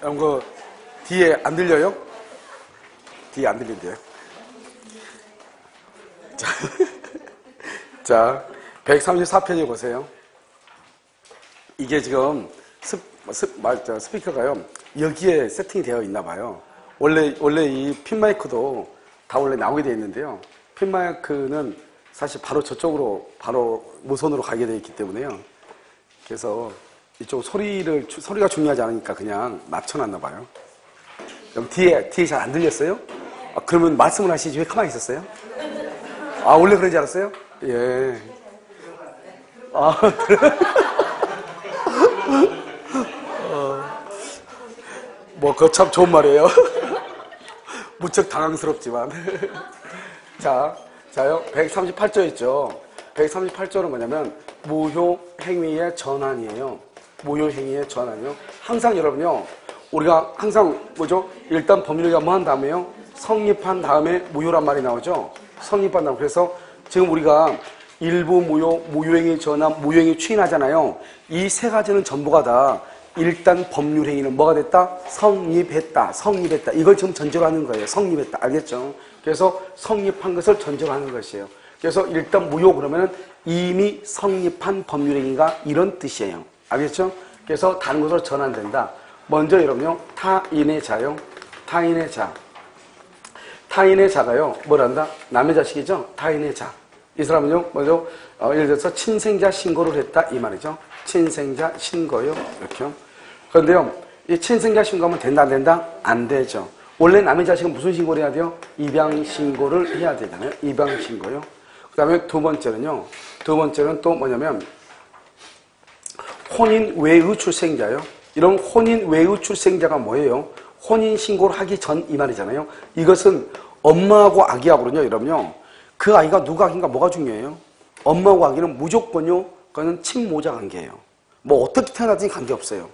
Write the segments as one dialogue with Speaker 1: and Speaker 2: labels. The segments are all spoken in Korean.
Speaker 1: 여러분, 그, 뒤에 안 들려요? 뒤에 안 들린대요. 자, 134편에 보세요. 이게 지금 스피커가요, 여기에 세팅이 되어 있나 봐요. 원래 이 핀마이크도 다 원래 나오게 되어 있는데요. 핀마이크는 사실 바로 저쪽으로, 바로 무선으로 가게 되어 있기 때문에요. 그래서 이쪽 소리가 중요하지 않으니까 그냥 맞춰놨나 봐요. 그럼 뒤에 잘 안 들렸어요? 아, 그러면 말씀을 하시지 왜 가만히 있었어요? 아, 원래 그런 줄 알았어요? 예. 아, 뭐, 그거 참 좋은 말이에요. 무척 당황스럽지만. 자요. 138조 있죠. 138조는 뭐냐면, 무효 행위의 전환이에요. 무효 행위의 전환이요. 항상 여러분요, 우리가 항상 뭐죠? 일단 법률가 뭐 한 다음에요? 성립한 다음에 무효란 말이 나오죠? 성립한 다음. 그래서 지금 우리가 일부 무효, 무효행위 전환, 무효행위 추인하잖아요. 이 세 가지는 전부가 다 일단 법률행위는 뭐가 됐다? 성립했다. 성립했다. 이걸 지금 전제로 하는 거예요. 성립했다. 알겠죠? 그래서 성립한 것을 전제로 하는 것이에요. 그래서 일단 무효 그러면 이미 성립한 법률행위가 이런 뜻이에요. 알겠죠? 그래서 다른 것으로 전환된다. 먼저 여러분요, 타인의 자요. 타인의 자. 타인의 자가요, 뭐란다? 남의 자식이죠? 타인의 자. 이 사람은요, 뭐죠? 예를 들어서 친생자 신고를 했다. 이 말이죠. 친생자 신고요. 이렇게요. 그런데요, 이 친생자 신고하면 된다, 안 된다? 안 되죠. 원래 남의 자식은 무슨 신고를 해야 돼요? 입양 신고를 해야 되잖아요. 입양 신고요. 그 다음에 두 번째는 또 뭐냐면, 혼인 외의 출생자요. 이런 혼인 외의 출생자가 뭐예요? 혼인 신고를 하기 전 이 말이잖아요. 이것은 엄마하고 아기하고는요, 여러분요. 그 아이가 누가 아기인가 뭐가 중요해요? 엄마하고 아기는 무조건요, 그거는 친모자 관계예요. 뭐 어떻게 태어나든지 관계없어요.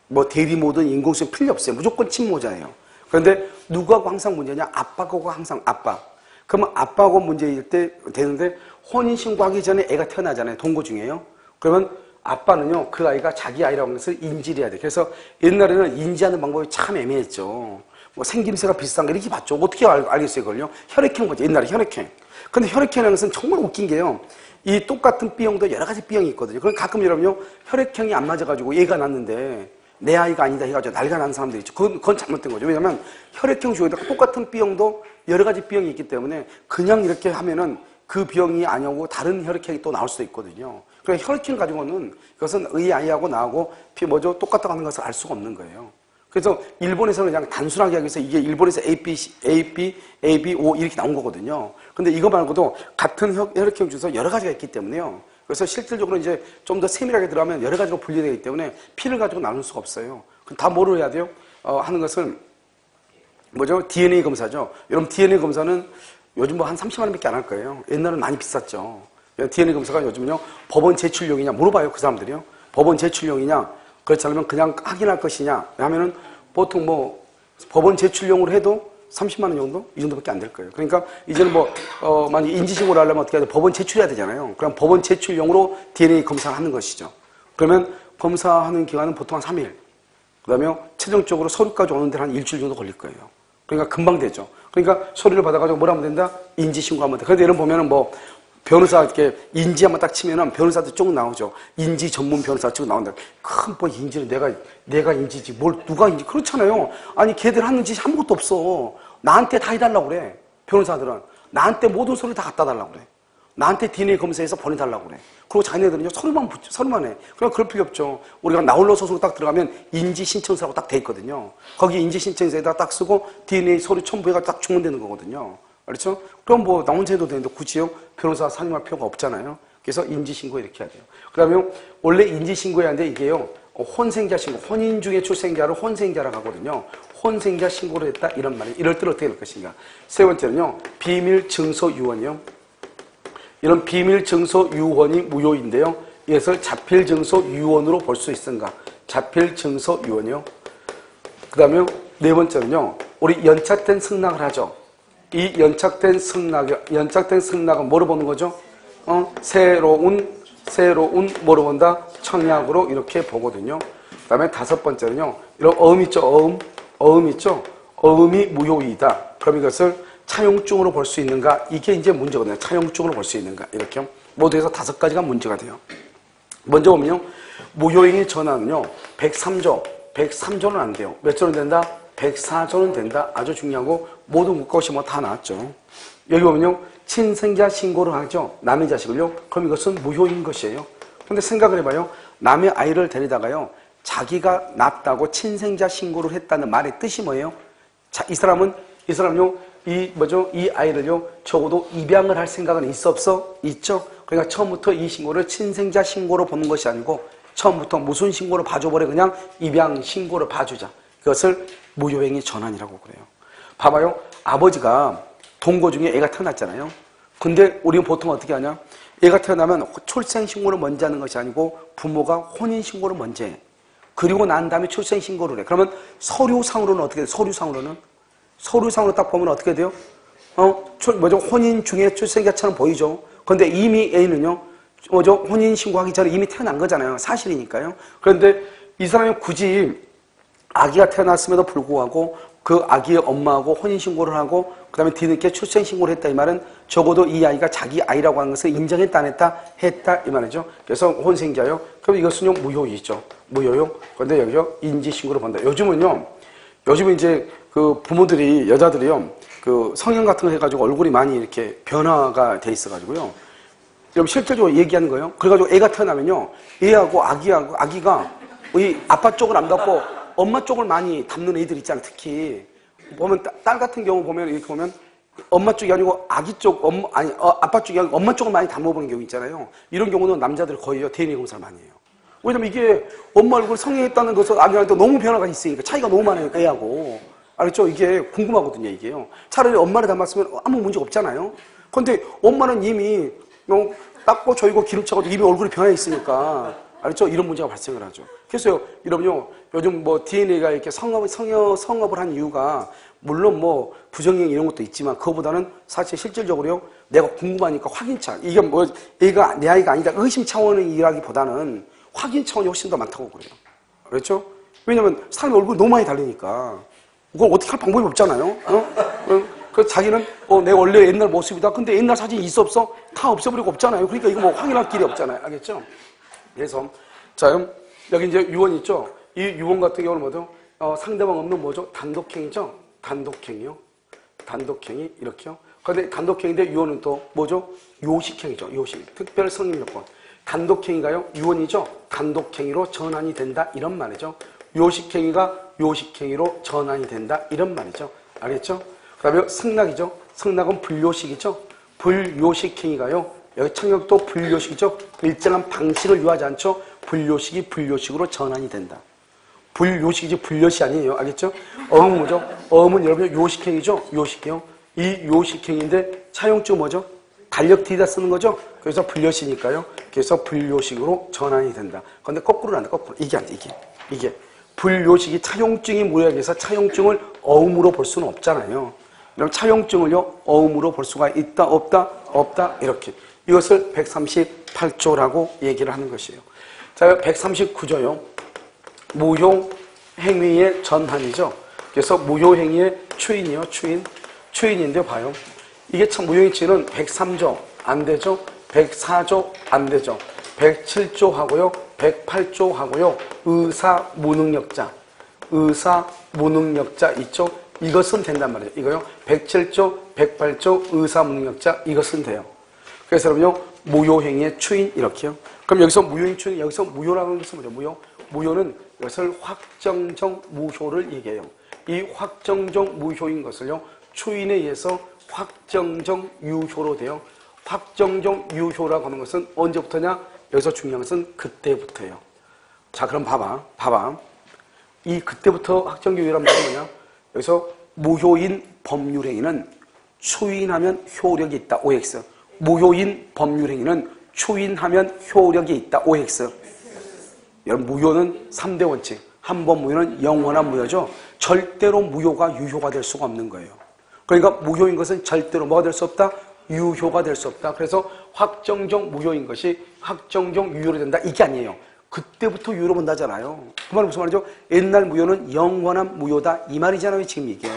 Speaker 1: 뭐 대리모든 인공수는 필요 없어요. 무조건 친모자예요. 그런데 누구하고 항상 문제냐? 아빠하고 항상 아빠. 그러면 아빠하고 문제일 때 되는데 혼인신고하기 전에 애가 태어나잖아요. 동거 중에요. 그러면 아빠는요, 그 아이가 자기 아이라고 하는 것을 인지를 해야 돼. 그래서 옛날에는 인지하는 방법이 참 애매했죠. 뭐 생김새가 비슷한 거 이렇게 봤죠. 어떻게 알겠어요, 그걸요? 혈액형 보죠. 옛날에 혈액형. 근데 혈액형이라는 것은 정말 웃긴 게요. 이 똑같은 B형도 여러 가지 B형이 있거든요. 그럼 가끔 여러분요, 혈액형이 안 맞아가지고 얘가 낳는데 내 아이가 아니다 해가지고 난리가 나는 사람들이 있죠. 그건 잘못된 거죠. 왜냐면 혈액형 중에도 똑같은 B형도 여러 가지 B형이 있기 때문에 그냥 이렇게 하면은 그 B형이 아니고 다른 혈액형이 또 나올 수도 있거든요. 그러니까 혈액형 가지고는 이것은 의 아이하고 나하고 똑같다고 하는 것을 알 수가 없는 거예요. 그래서 일본에서는 그냥 단순하게 하기 위해서 이게 일본에서 ABO 이렇게 나온 거거든요. 근데 이거 말고도 같은 혈액형 중에서 여러 가지가 있기 때문에요. 그래서 실질적으로 이제 좀 더 세밀하게 들어가면 여러 가지로 분리되기 때문에 피를 가지고 나눌 수가 없어요. 그럼 다 뭐를 해야 돼요? 하는 것은 뭐죠? DNA 검사죠. 여러분 DNA 검사는 요즘 뭐 한 30만 원밖에 안 할 거예요. 옛날은 많이 비쌌죠. DNA 검사가 요즘은요, 법원 제출용이냐 물어봐요, 그 사람들이요. 법원 제출용이냐, 그렇지 않으면 그냥 확인할 것이냐 하면은 보통 뭐 법원 제출용으로 해도 30만 원 정도? 이 정도밖에 안 될 거예요. 그러니까 이제는 뭐 만약 인지신고를 하려면 어떻게 해야 돼? 법원 제출해야 되잖아요. 그럼 법원 제출용으로 DNA 검사를 하는 것이죠. 그러면 검사하는 기간은 보통 한 3일. 그 다음에 최종적으로 서류까지 오는 데는 한 일주일 정도 걸릴 거예요. 그러니까 금방 되죠. 그러니까 서류를 받아가지고 뭐라 하면 된다? 인지신고하면 돼. 그런데 이런 보면은 뭐 변호사 이렇게 인지 한번 딱 치면은 변호사도 쭉 나오죠. 인지 전문 변호사 쭉 나온다. 큰 뭐 인지는 내가 인지지 뭘 누가 인지 그렇잖아요. 아니 걔들 하는 짓이 아무것도 없어. 나한테 다 해달라고 그래. 변호사들은 나한테 모든 서류 다 갖다 달라고 그래. 나한테 DNA 검사해서 보내달라고 그래. 그리고 자기네들은요 서류만 해. 그럼 그럴 필요 없죠. 우리가 나홀로 소송 딱 들어가면 인지 신청서라고 딱 돼 있거든요. 거기 인지 신청서에다 딱 쓰고 DNA 서류 첨부해가 딱 주면 되는 거거든요. 그렇죠? 그럼 뭐 나 혼자 해도 되는데 굳이요 변호사 선임할 필요가 없잖아요. 그래서 인지신고 이렇게 해야 돼요. 그 다음에 원래 인지신고해야 하는데 이게요 혼생자 신고, 혼인 중에 출생자를 혼생자라고 하거든요. 혼생자 신고를 했다 이런 말이 이럴 때 어떻게 될 것인가. 세 번째는요 비밀 증서 유언이요. 이런 비밀 증서 유언이 무효인데요. 이것을 자필 증서 유언으로 볼 수 있는가. 자필 증서 유언이요. 그 다음에 네 번째는요 우리 연착된 승낙을 하죠. 이 연착된 승낙은 뭐로 보는 거죠? 새로운 뭐로 본다? 청약으로 이렇게 보거든요. 그 다음에 다섯 번째는요, 이런 어음 있죠, 어음 있죠? 어음이 무효이다. 그럼 이것을 차용증으로 볼 수 있는가? 이게 이제 문제거든요. 차용증으로 볼 수 있는가? 이렇게. 모두 해서 다섯 가지가 문제가 돼요. 먼저 보면요, 무효행위 전환은요, 103조는 안 돼요. 몇 조는 된다? 104조는 된다. 아주 중요하고, 모든 것이 뭐 다 나왔죠. 여기 보면요, 친생자 신고를 하죠. 남의 자식을요. 그럼 이것은 무효인 것이에요. 근데 생각을 해봐요. 남의 아이를 데리다가요, 자기가 낳았다고 친생자 신고를 했다는 말의 뜻이 뭐예요? 자, 이 사람은요, 이 아이를요, 적어도 입양을 할 생각은 있어, 없어? 있죠? 그러니까 처음부터 이 신고를 친생자 신고로 보는 것이 아니고, 처음부터 무슨 신고를 봐줘버려? 그냥 입양 신고를 봐주자. 그것을 무효행위 전환이라고 그래요. 봐봐요. 아버지가 동거 중에 애가 태어났잖아요. 근데 우리는 보통 어떻게 하냐? 애가 태어나면 출생신고를 먼저 하는 것이 아니고 부모가 혼인신고를 먼저 해. 그리고 난 다음에 출생신고를 해. 그러면 서류상으로는 어떻게 돼요? 서류상으로 딱 보면 어떻게 돼요? 혼인 중에 출생자처럼 보이죠? 근데 이미 애는요, 혼인신고하기 전에 이미 태어난 거잖아요. 사실이니까요. 그런데 이 사람이 굳이 아기가 태어났음에도 불구하고 그 아기의 엄마하고 혼인신고를 하고 그 다음에 뒤늦게 출생신고를 했다 이 말은 적어도 이 아이가 자기 아이라고 하는 것을 인정했다 안 했다? 했다 이 말이죠. 그래서 혼생자요. 그럼 이것은요 무효이죠. 무효요. 그런데 여기요 인지신고를 본다. 요즘은 이제 그 부모들이 여자들이요 그 성형 같은 거 해가지고 얼굴이 많이 이렇게 변화가 돼 있어가지고요. 여러분 실제적으로 얘기하는 거예요. 그래가지고 애가 태어나면요 애하고 아기가 이 아빠 쪽을 안 닮고 엄마 쪽을 많이 닮는 애들 있잖아요. 특히 보면 딸 같은 경우 보면 이렇게 보면 엄마 쪽이 아니고 아기 쪽 아빠 쪽이 아니고 엄마 쪽을 많이 닮아보는 경우 있잖아요. 이런 경우는 남자들 거의요 DNA 검사를 많이 해요. 왜냐면 이게 엄마 얼굴 성형했다는 것은 아기한테 너무 변화가 있으니까 차이가 너무 많아요. 애하고 알겠죠? 이게 궁금하거든요. 이게요. 차라리 엄마를 닮았으면 아무 문제 없잖아요. 그런데 엄마는 이미 닦고 조이고 기름 차고 이미 얼굴이 변해 있으니까 알겠죠? 이런 문제가 발생을 하죠. 그래서 여러분요, 요즘 뭐 DNA가 이렇게 성업을 한 이유가 물론 뭐 부정행 이런 것도 있지만 그거보다는 사실 실질적으로요, 내가 궁금하니까 확인차. 이게 뭐 애가 내 아이가 아니다 의심 차원의 일하기보다는 확인 차원이 훨씬 더 많다고 그래요. 그렇죠? 왜냐면 사람의 얼굴이 너무 많이 다르니까 그걸 어떻게 할 방법이 없잖아요. 그래서 자기는 내가 원래 옛날 모습이다. 근데 옛날 사진이 있어 없어? 다 없애버리고 없잖아요. 그러니까 이거 뭐 확인할 길이 없잖아요. 알겠죠? 그래서 자 여기 이제 유언 있죠. 이 유언 같은 경우는 뭐죠? 상대방 없는 뭐죠? 단독행위죠. 단독행위요. 단독행위 이렇게요. 그런데 단독행위인데 유언은 또 뭐죠? 요식행위죠. 요식. 특별 성립 요건. 단독행위가요. 유언이죠. 단독행위로 전환이 된다 이런 말이죠. 요식행위가 요식행위로 전환이 된다 이런 말이죠. 알겠죠? 그 다음에 승낙이죠. 승낙은 불요식이죠. 불요식행위가요. 여기 청약도 불요식이죠. 일정한 방식을 유하지 않죠. 불요식이 불요식으로 전환이 된다. 불요식이지 불요시 아니에요. 알겠죠? 어음은 뭐죠? 어음은 여러분 요식행위죠. 요식이요. 이 요식행위인데 차용증 뭐죠? 달력 뒤에다 쓰는 거죠. 그래서 불요시니까요. 그래서 불요식으로 전환이 된다. 그런데 거꾸로는 안 돼. 거꾸로. 이게 안 돼. 이게. 불요식이 차용증이 무효하게 해서 차용증을 어음으로 볼 수는 없잖아요. 그럼 차용증을요 어음으로 볼 수가 있다 없다 없다 이렇게. 이것을 138조라고 얘기를 하는 것이에요. 자, 139조요. 무효행위의 전환이죠. 그래서 무효행위의 추인이요. 추인인데 봐요. 이게 참 무효행위는 103조 안 되죠. 104조 안 되죠. 107조 하고요. 108조 하고요. 의사무능력자 있죠. 이것은 된단 말이에요. 이거요. 107조, 108조 의사무능력자 이것은 돼요. 그래서 여러분요. 무효행위의 추인 이렇게요. 그럼 여기서 무효행위 추인, 여기서 무효라는 것은 뭐죠? 무효? 무효는 이것을 확정적 무효를 얘기해요. 이 확정적 무효인 것을요. 추인에 의해서 확정적 유효로 돼요. 확정적 유효라고 하는 것은 언제부터냐? 여기서 중요한 것은 그때부터예요. 자, 그럼 봐봐. 이 그때부터 확정적 유효란 말은 뭐냐? 여기서 무효인 법률행위는 추인하면 효력이 있다. OX. 무효인 법률행위는 추인하면 효력이 있다. OX. 여러분 무효는 3대 원칙. 한 번 무효는 영원한 무효죠. 절대로 무효가 유효가 될 수가 없는 거예요. 그러니까 무효인 것은 절대로 뭐가 될 수 없다? 유효가 될 수 없다. 그래서 확정적 무효인 것이 확정적 유효로 된다. 이게 아니에요. 그때부터 유효로 본다잖아요. 그 말은 무슨 말이죠? 옛날 무효는 영원한 무효다. 이 말이잖아요, 지금 이게.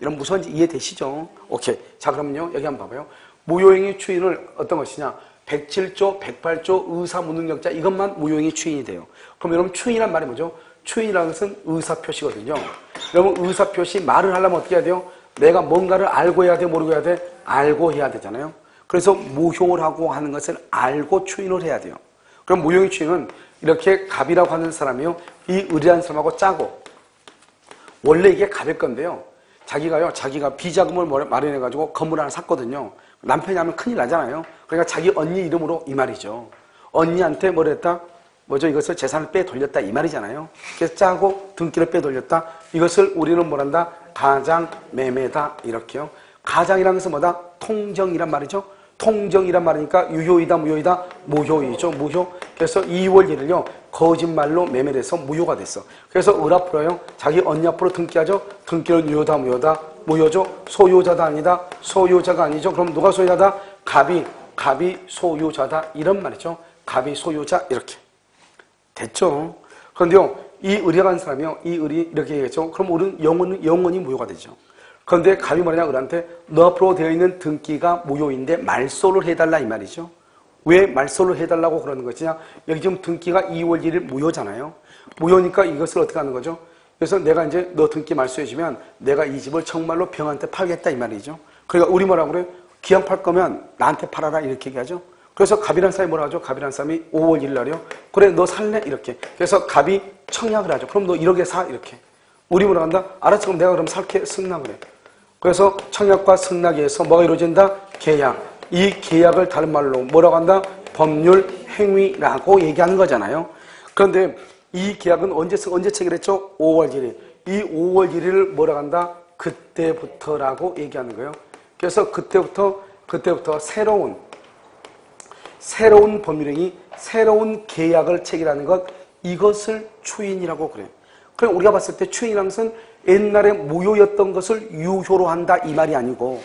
Speaker 1: 이런 무서운지 이해되시죠? 오케이. 자, 그러면요, 여기 한번 봐봐요. 무효행위 추인을 어떤 것이냐? 107조, 108조 의사무능력자 이것만 무효행위 추인이 돼요. 그럼 여러분 추인이란 말이 뭐죠? 추인이라는 것은 의사표시거든요. 여러분 의사표시 말을 하려면 어떻게 해야 돼요? 내가 뭔가를 알고 해야 돼, 모르고 해야 돼? 알고 해야 되잖아요. 그래서 무효라고 하는 것을 알고 추인을 해야 돼요. 그럼 무효행위 추인은 이렇게 갑이라고 하는 사람이요, 이 을이라는 사람하고 짜고, 원래 이게 갑일 건데요, 자기가 비자금을 마련해가지고 건물 하나 샀거든요. 남편이 하면 큰일 나잖아요. 그러니까 자기 언니 이름으로 이 말이죠. 언니한테 뭘 했다? 뭐죠? 이것을 재산을 빼돌렸다 이 말이잖아요. 그래서 짜고 등기를 빼돌렸다. 이것을 우리는 뭐란다? 가장 매매다 이렇게요. 가장이라는 것은 뭐다? 통정이란 말이죠. 통정이란 말이니까 유효이다 무효이다? 무효이죠. 무효. 그래서 2월 1일요 거짓말로 매매를 해서 무효가 됐어. 그래서 을 앞으로요 자기 언니 앞으로 등기하죠. 등기는 유효다 무효다? 무효죠. 소유자다 아니다? 소유자가 아니죠. 그럼 누가 소유자다? 갑이 소유자다 이런 말이죠. 갑이 소유자 이렇게 됐죠. 그런데요 이 을이라는 사람이요 이 을이 이렇게 얘기했죠. 그럼 을은 영원히 무효가 되죠. 그런데 갑이 뭐냐 을한테 너 앞으로 되어 있는 등기가 무효인데 말소를 해달라 이 말이죠. 왜 말소를 해달라고 그러는 것이냐? 여기 지금 등기가 2월 1일 무효잖아요. 무효니까 이것을 어떻게 하는 거죠? 그래서 내가 이제 너 등기 말소해주면 내가 이 집을 정말로 병한테 팔겠다 이 말이죠. 그러니까 우리 뭐라고 그래? 기왕 팔 거면 나한테 팔아라 이렇게 얘기하죠. 그래서 갑이라는 사람이 뭐라 하죠? 갑이라는 사람이 5월 1일 날이요. 그래 너 살래? 이렇게. 그래서 갑이 청약을 하죠. 그럼 너 1억에 사? 이렇게. 우리 뭐라 한다? 알았어 그럼 내가 그럼 살게 승낙을 해. 그래서 청약과 승낙에 의해서 뭐가 이루어진다? 계약. 이 계약을 다른 말로 뭐라고 한다? 법률 행위라고 얘기하는 거잖아요. 그런데 이 계약은 언제 체결했죠? 5월 1일. 이 5월 1일을 뭐라고 한다? 그때부터라고 얘기하는 거예요. 그래서 그때부터 새로운 법률행위, 새로운 계약을 체결하는 것, 이것을 추인이라고 그래요. 그럼 우리가 봤을 때 추인이라는 것은 옛날에 무효였던 것을 유효로 한다 이 말이 아니고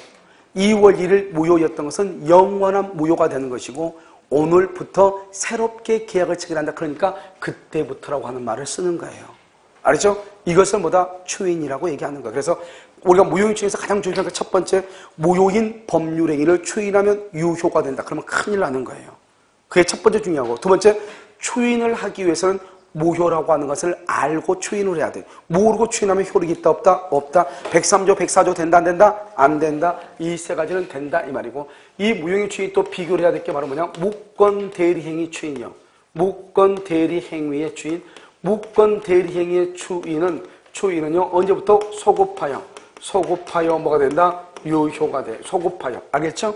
Speaker 1: 2월 1일 무효였던 것은 영원한 무효가 되는 것이고 오늘부터 새롭게 계약을 체결한다. 그러니까 그때부터라고 하는 말을 쓰는 거예요. 알죠? 이것을 뭐다? 추인이라고 얘기하는 거예요. 그래서 우리가 무효인 중에서 가장 중요한 게 첫 번째, 무효인 법률행위를 추인하면 유효가 된다. 그러면 큰일 나는 거예요. 그게 첫 번째 중요하고, 두 번째, 추인을 하기 위해서는 무효라고 하는 것을 알고 추인을 해야 돼. 모르고 추인하면 효력이 있다 없다? 없다. 103조 104조 된다 안 된다? 안 된다. 이 세 가지는 된다 이 말이고, 이 무효인 추인 또 비교를 해야 될 게 바로 뭐냐? 무권 대리행위 추인이요. 무권 대리행위의 추인. 무권 대리행위의 추인은요 언제부터? 소급하여 뭐가 된다? 유효가 돼. 소급하여. 알겠죠?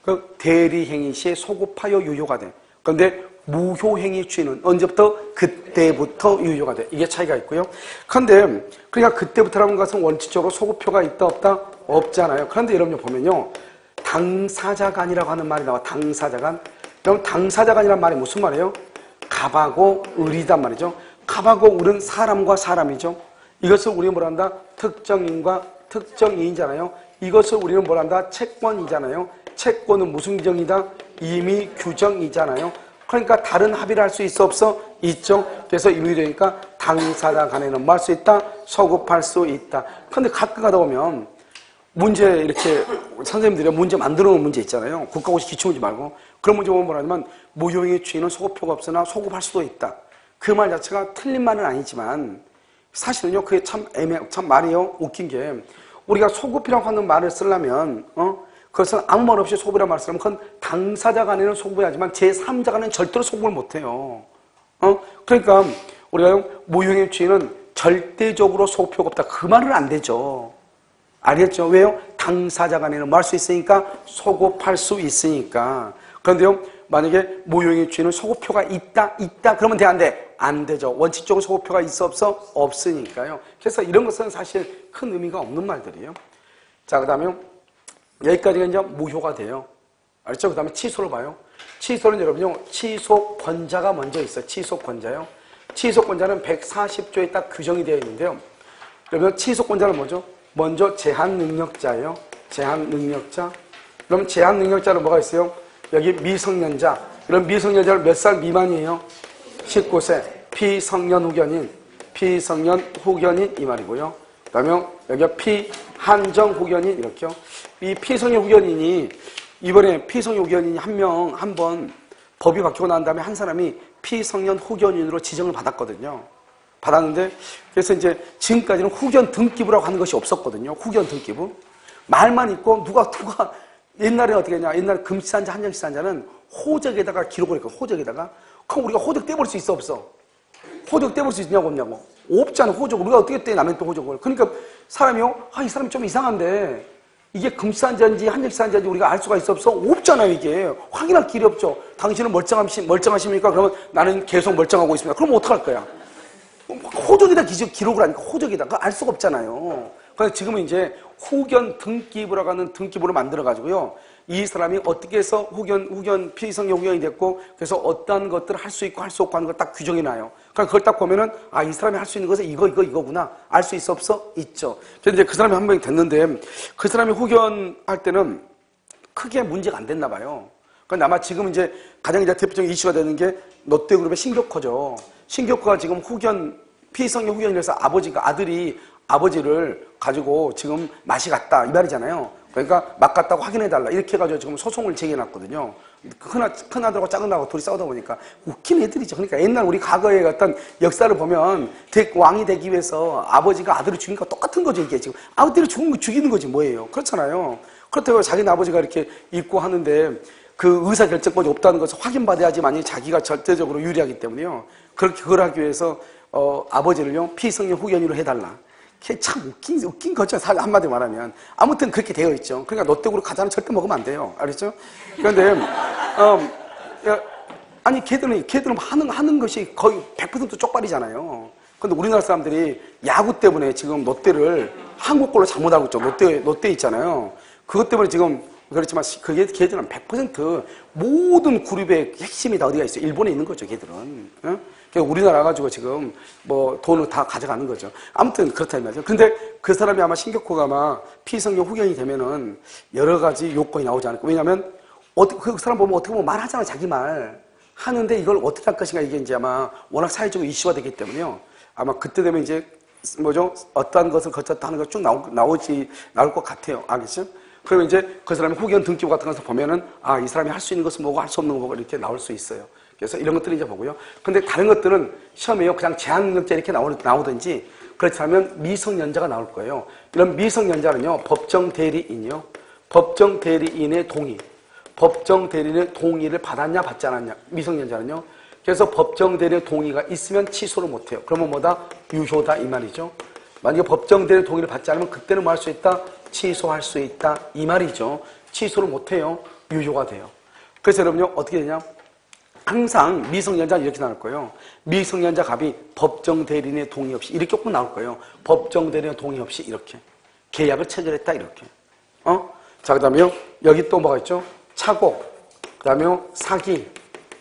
Speaker 1: 그 대리행위 시에 소급하여 유효가 돼. 그런데 무효행위 추인은 언제부터? 그때부터 유효가 돼. 이게 차이가 있고요. 그런데 그러니까 그때부터라는 것은 원칙적으로 소급표가 있다 없다? 없잖아요. 그런데 여러분 보면요 당사자간이라고 하는 말이 나와. 당사자간. 그럼 당사자간이란 말이 무슨 말이에요? 갑하고 을이단 말이죠. 갑하고 을은 사람과 사람이죠. 이것을 우리는 뭐라 한다? 특정인과 특정이인잖아요. 이것을 우리는 뭐라 한다? 채권이잖아요. 채권은 무슨 규정이다? 임의 규정이잖아요. 그러니까 다른 합의를 할 수 있어 없어? 있죠. 그래서 임의 규정이니까 당사자 간에는 뭐 할 수 있다? 소급할 수 있다. 그런데 가끔 가다 보면 문제 이렇게 선생님들이 문제 만들어 놓은 문제 있잖아요. 국가고시 기출문제 말고. 그런 문제 보면 뭐라냐면 무효행위 추인은 소급표가 없으나 소급할 수도 있다. 그 말 자체가 틀린 말은 아니지만 사실은요 그게 참 말이요 웃긴 게 우리가 소급이라고 하는 말을 쓰려면 그것은 아무 말 없이 소급이라는 말을 쓰려면 그건 당사자 간에는 소급해야지만 제3자 간에는 절대로 소급을 못해요. 그러니까 우리가 무효행위 추인은 절대적으로 소급표가 없다. 그 말은 안 되죠. 알겠죠? 왜요? 당사자 간에는 뭐 할 수 있으니까? 소급할 수 있으니까. 그런데요, 만약에 무효행위 추인은 소급표가 있다, 그러면 돼, 안 돼? 안 되죠. 원칙적으로 소급표가 있어, 없어? 없으니까요. 그래서 이런 것은 사실 큰 의미가 없는 말들이에요. 자, 그 다음에 여기까지가 이제 무효가 돼요. 알죠? 그 다음에 취소를 봐요. 취소는 여러분요, 취소권자가 먼저 있어요. 취소권자요. 취소권자는 140조에 딱 규정이 되어 있는데요. 여러분, 취소권자는 뭐죠? 먼저 제한능력자예요. 제한능력자. 그럼 제한능력자는 뭐가 있어요? 여기 미성년자. 그럼 미성년자는 몇 살 미만이에요? 19세 피성년 후견인 이 말이고요. 그 다음에 여기가 피한정 후견인 이렇게요. 이 피성년 후견인이 이번에 피성년 후견인이 한 번 법이 바뀌고 난 다음에 한 사람이 피성년 후견인으로 지정을 받았거든요. 받았는데 그래서 이제 지금까지는 후견 등기부라고 하는 것이 없었거든요. 후견 등기부. 말만 있고 누가 옛날에 어떻게 했냐. 옛날에 금시산자, 한정시산자는 호적에다가 기록을 했고 호적에다가 그럼 우리가 호적 떼볼 수 있어 없어? 호적 떼볼 수 있냐고 없냐고? 없잖아 호적을. 우리가 어떻게 떼 남의 또 호적을. 그러니까 사람이요. 이 사람이 좀 이상한데 이게 금시산자인지 한정시산자인지 우리가 알 수가 있어 없어? 없잖아요 이게. 확인할 길이 없죠. 당신은 멀쩡하십니까? 그러면 나는 계속 멀쩡하고 있습니다. 그럼 어떡할 거야? 호적에다 기록을 하니까 호적에다가 알 수가 없잖아요. 그래서 지금은 이제 후견 등기부라고 하는 등기부를 만들어가지고요. 이 사람이 어떻게 해서 피성년 후견이 됐고, 그래서 어떠한 것들을 할 수 있고 할 수 없고 하는 걸 딱 규정해놔요. 그러니까 그걸 딱 보면은, 이 사람이 할 수 있는 것은 이거구나. 알 수 있어, 없어? 있죠. 그런데 이제 그 사람이 한 명이 됐는데, 그 사람이 후견할 때는 크게 문제가 안 됐나 봐요. 그러니까 아마 지금 이제 가장 이제 대표적인 이슈가 되는 게 롯데그룹의 신격호죠. 신격호가 지금 피성년 후견이라서 아들이 아버지를 가지고 지금 맛이 갔다 이 말이잖아요. 그러니까 맛 갔다고 확인해달라 이렇게 해가지고 지금 소송을 제기해놨거든요. 큰 아들하고 작은 아들하고 둘이 싸우다 보니까 웃긴 애들이죠. 그러니까 옛날 우리 과거의 어떤 역사를 보면 왕이 되기 위해서 아버지가 아들을 죽인 거 똑같은 거죠. 이게 지금 아버지를 죽이는 거지 뭐예요. 그렇잖아요. 그렇다고 자기는 아버지가 이렇게 있고 하는데 그 의사결정권이 없다는 것을 확인받아야지만이 자기가 절대적으로 유리하기 때문에요. 그렇게 그걸 하기 위해서 아버지를요 피성년 후견인으로 해달라. 그게 참 웃긴 거죠. 한마디로 말하면. 아무튼 그렇게 되어 있죠. 그러니까 롯데그룹 과자는 절대 먹으면 안 돼요. 알겠죠? 그런데 아니 걔들은 하는 것이 거의 100% 쪽발이잖아요. 근데 우리나라 사람들이 야구 때문에 지금 롯데를 한국 걸로 잘못 알고 있죠. 롯데 있잖아요. 그것 때문에 지금 그렇지만 걔들은 100% 모든 그룹의 핵심이 다 어디가 있어요? 일본에 있는 거죠. 걔들은. 우리나라 가지고 지금 뭐 돈을 다 가져가는 거죠. 아무튼 그렇다 이 말이죠. 근데 그 사람이 아마 신격호가 아마 피성년 후견이 되면은 여러 가지 요건이 나오지 않을까. 왜냐면 그 사람 보면 어떻게 보면 말하잖아. 자기 말 하는데 이걸 어떻게 할 것인가 이게 이제 아마 워낙 사회적으로 이슈가 되기 때문에요. 아마 그때 되면 이제 어떠한 것을 거쳤다 하는 거 쭉 나올 것 같아요. 알겠죠? 그러면 이제 그 사람의 후견 등기부 같은 것을 보면은 이 사람이 할 수 있는 것은 뭐고 할 수 없는 거 뭐고 이렇게 나올 수 있어요. 그래서 이런 것들을 이제 보고요. 근데 다른 것들은 시험에요. 그냥 제한능력자 이렇게 나오든지 그렇지 않으면 미성년자가 나올 거예요. 이런 미성년자는요. 법정 대리인이요. 법정 대리인의 동의. 법정 대리인의 동의를 받았냐 받지 않았냐. 미성년자는요. 그래서 법정 대리인의 동의가 있으면 취소를 못해요. 그러면 뭐다? 유효다 이 말이죠. 만약에 법정 대리인의 동의를 받지 않으면 그때는 뭐 할 수 있다? 취소할 수 있다 이 말이죠. 취소를 못해요. 유효가 돼요. 그래서 여러분요. 어떻게 되냐? 항상 미성년자는 이렇게 나올 거예요. 미성년자 갑이 법정 대리인의 동의 없이 이렇게 꼭 나올 거예요. 법정 대리인의 동의 없이 이렇게 계약을 체결했다 이렇게. 자 그다음에요. 여기 또 뭐가 있죠? 착오, 그다음에 사기,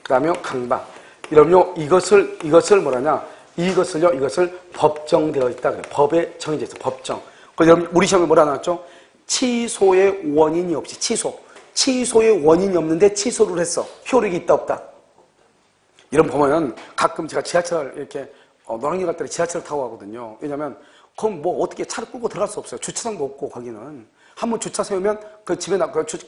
Speaker 1: 그다음에 강박. 이러면요 이것을 뭐라냐? 이것을 법정되어 있다 그래요. 법에 정해져 있어. 법정. 그래서 우리 시험에 뭐라 나왔죠? 취소의 원인이 없이 취소의 원인이 없는데 취소를 했어. 효력이 있다 없다. 이런 보면 가끔 제가 지하철 이렇게 노량진 갈 때 지하철을 타고 가거든요. 왜냐면 그럼 뭐 어떻게 차를 끌고 들어갈 수 없어요. 주차장도 없고 거기는. 한번 주차 세우면 그 집에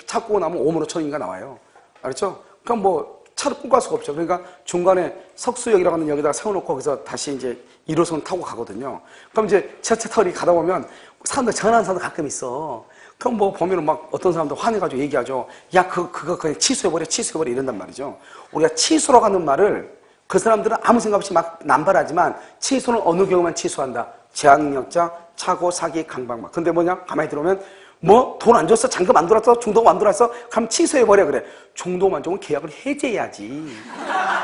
Speaker 1: 차 끌고 나면 5만 5천 원인가 나와요. 알았죠? 그럼 뭐 차를 끌고 갈 수가 없죠. 그러니까 중간에 석수역이라고 하는 역에다가 세워놓고 거기서 다시 이제 1호선 타고 가거든요. 그럼 이제 지하철 타고 가다 보면 사람들 전화하는 사람도 가끔 있어. 그럼 뭐 보면은 막 어떤 사람들 화내가지고 얘기하죠. 야, 그거 그냥 취소해버려 이런단 말이죠. 우리가 취소라고 하는 말을 그 사람들은 아무 생각 없이 막 남발하지만 취소는 어느 경우만 취소한다. 제한능력자, 착오, 사기, 강박막. 근데 뭐냐? 가만히 들어오면 뭐 돈 안 줬어? 잔금 안 들어왔어? 중도금 안 들어왔어? 그럼 취소해버려 그래. 중도금 안 주면 계약을 해제해야지.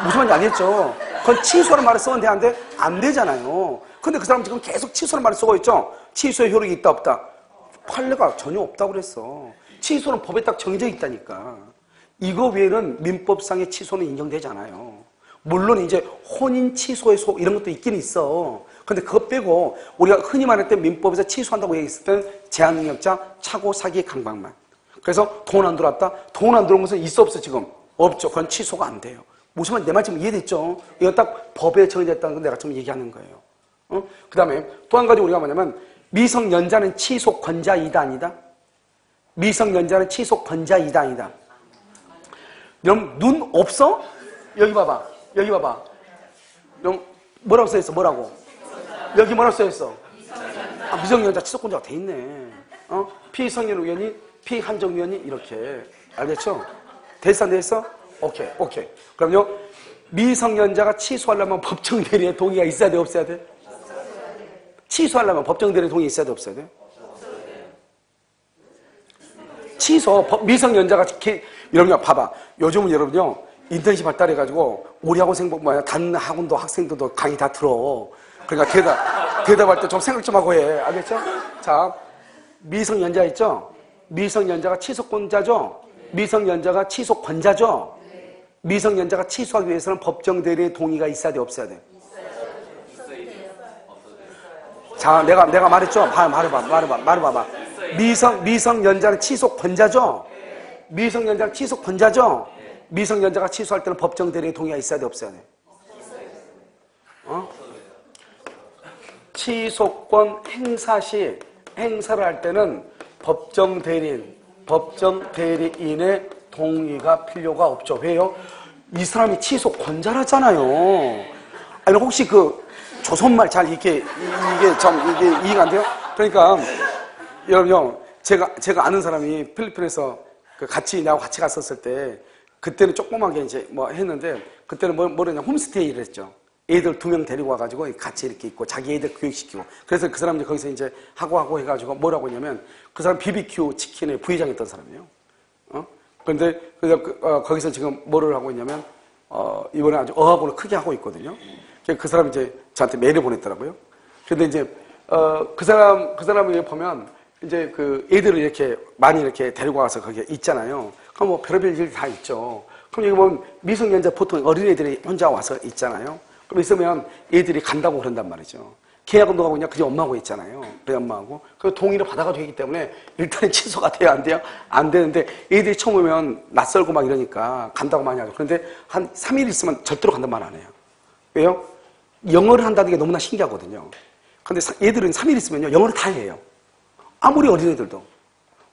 Speaker 1: 무슨 말인지 알겠죠? 그건 취소라는 말을 썼는데 안 되잖아요. 근데 그 사람 지금 계속 취소라는 말을 쓰고 있죠? 취소의 효력이 있다 없다? 판례가 전혀 없다고 그랬어. 취소는 법에 딱 정해져 있다니까. 이거 외에는 민법상의 취소는 인정되지 않아요. 물론 이제 혼인 취소의 이런 것도 있긴 있어. 근데 그거 빼고 우리가 흔히 말했던 민법에서 취소한다고 얘기했을 때는 제한능력자, 착오, 사기, 강박만. 그래서 돈 안 들어왔다? 돈 안 들어온 것은 있어 없어 지금? 없죠. 그건 취소가 안 돼요. 무슨 말, 내 말 지금 이해됐죠? 이거 딱 법에 정해졌다는 건 내가 지금 얘기하는 거예요. 그 다음에 또 한 가지 우리가 뭐냐면, 미성년자는 치속권자이다, 아니다? 미성년자는 치속권자이다, 아니다? 여러분, 눈 없어? 여기 봐봐. 여기 봐봐. 여러분, 뭐라고 써있어? 뭐라고? 여기 뭐라고 써있어? 아, 미성년자 치속권자가 돼 있네. 피성년 의원이, 피한정 의원이 이렇게. 알겠죠? 됐어, 안 됐어? 오케이, 오케이. 그럼요, 미성년자가 취소하려면 법정 대리의 동의가 있어야 돼, 없어야 돼? 취소하려면 법정 대리의 동의 있어야 돼, 없어야 돼? 취소, 미성년자가, 여러분요, 봐봐. 요즘은 여러분요, 인턴십 발달해가지고, 우리 학원생, 다른 학원도 학생들도 강의 다 들어. 그러니까 대답할 때 좀 생각 좀 하고 해. 알겠죠? 자, 미성년자 있죠? 미성년자가 취소권자죠? 미성년자가 취소권자죠? 미성년자가 취소하기 위해서는 법정 대리의 동의가 있어야 돼, 없어야 돼? 자, 내가 말했죠? 말해봐. 미성년자는 취소권자죠? 미성년자는 취소권자죠? 미성년자가 취소할 때는 법정 대리의 동의가 있어야 돼, 없어야 돼? 취소권 행사 시 행사를 할 때는 법정 대리인의 동의가 필요가 없죠. 왜요? 이 사람이 취소권자라잖아요. 아니, 혹시 그 조선말 잘 이게 이해가 안 돼요? 그러니까 여러분요, 제가 아는 사람이 필리핀에서 나하고 같이 갔었을 때, 그때는 조그맣게 이제 뭐 했는데, 그때는 뭐랬냐, 홈스테이를 했죠. 애들 2명 데리고 와가지고 같이 이렇게 있고, 자기 애들 교육시키고. 그래서 그 사람들이 거기서 이제 하고 해가지고 뭐라고 했냐면, 그 사람 BBQ 치킨의 부회장이었던 사람이에요. 그런데 거기서 지금 뭐를 하고 있냐면, 이번에 아주 어학원을 크게 하고 있거든요. 그 사람이 이제 저한테 메일을 보냈더라고요. 그런데 이제 그 사람을 보면 이제 그 애들을 이렇게 많이 이렇게 데리고 와서 거기에 있잖아요. 그럼 뭐 별의별 일이 다 있죠. 그럼 여기 보면 미성년자 보통 어린애들이 혼자 와서 있잖아요. 그럼 있으면 애들이 간다고 그런단 말이죠. 계약은 누가 하고 있냐? 그게 엄마하고 있잖아요. 그래, 엄마하고. 그 동의를 받아가지고 있기 때문에 일단 취소가 돼요? 안 돼요? 안 되는데 애들이 처음 오면 낯설고 막 이러니까 간다고 많이 하죠. 그런데 한 3일 있으면 절대로 간단 말 안 해요. 왜요? 영어를 한다는 게 너무나 신기하거든요. 근데 얘들은 3일 있으면요, 영어를 다 해요. 아무리 어린애들도.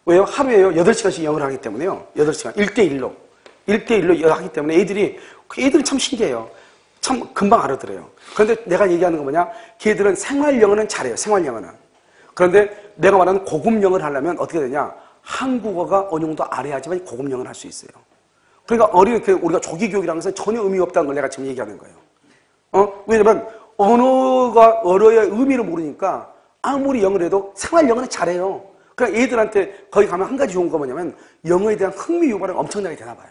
Speaker 1: 왜요? 하루에요, 8시간씩 영어를 하기 때문에요. 8시간. 1대1로 하기 때문에 애들이 참 신기해요. 참 금방 알아들어요. 그런데 내가 얘기하는 건 뭐냐? 걔들은 생활 영어는 잘해요. 생활 영어는. 그런데 내가 말하는 고급 영어를 하려면 어떻게 되냐? 한국어가 어느 정도 알아야지만 고급 영어를 할 수 있어요. 그러니까 우리가 조기교육이라는 것은 전혀 의미 없다는 걸 내가 지금 얘기하는 거예요. 왜냐면 언어의 의미를 모르니까 아무리 영어를 해도 생활 영어는 잘해요. 그러니까 얘들한테 거기 가면 한 가지 좋은 거 뭐냐면 영어에 대한 흥미 유발은 엄청나게 되나 봐요.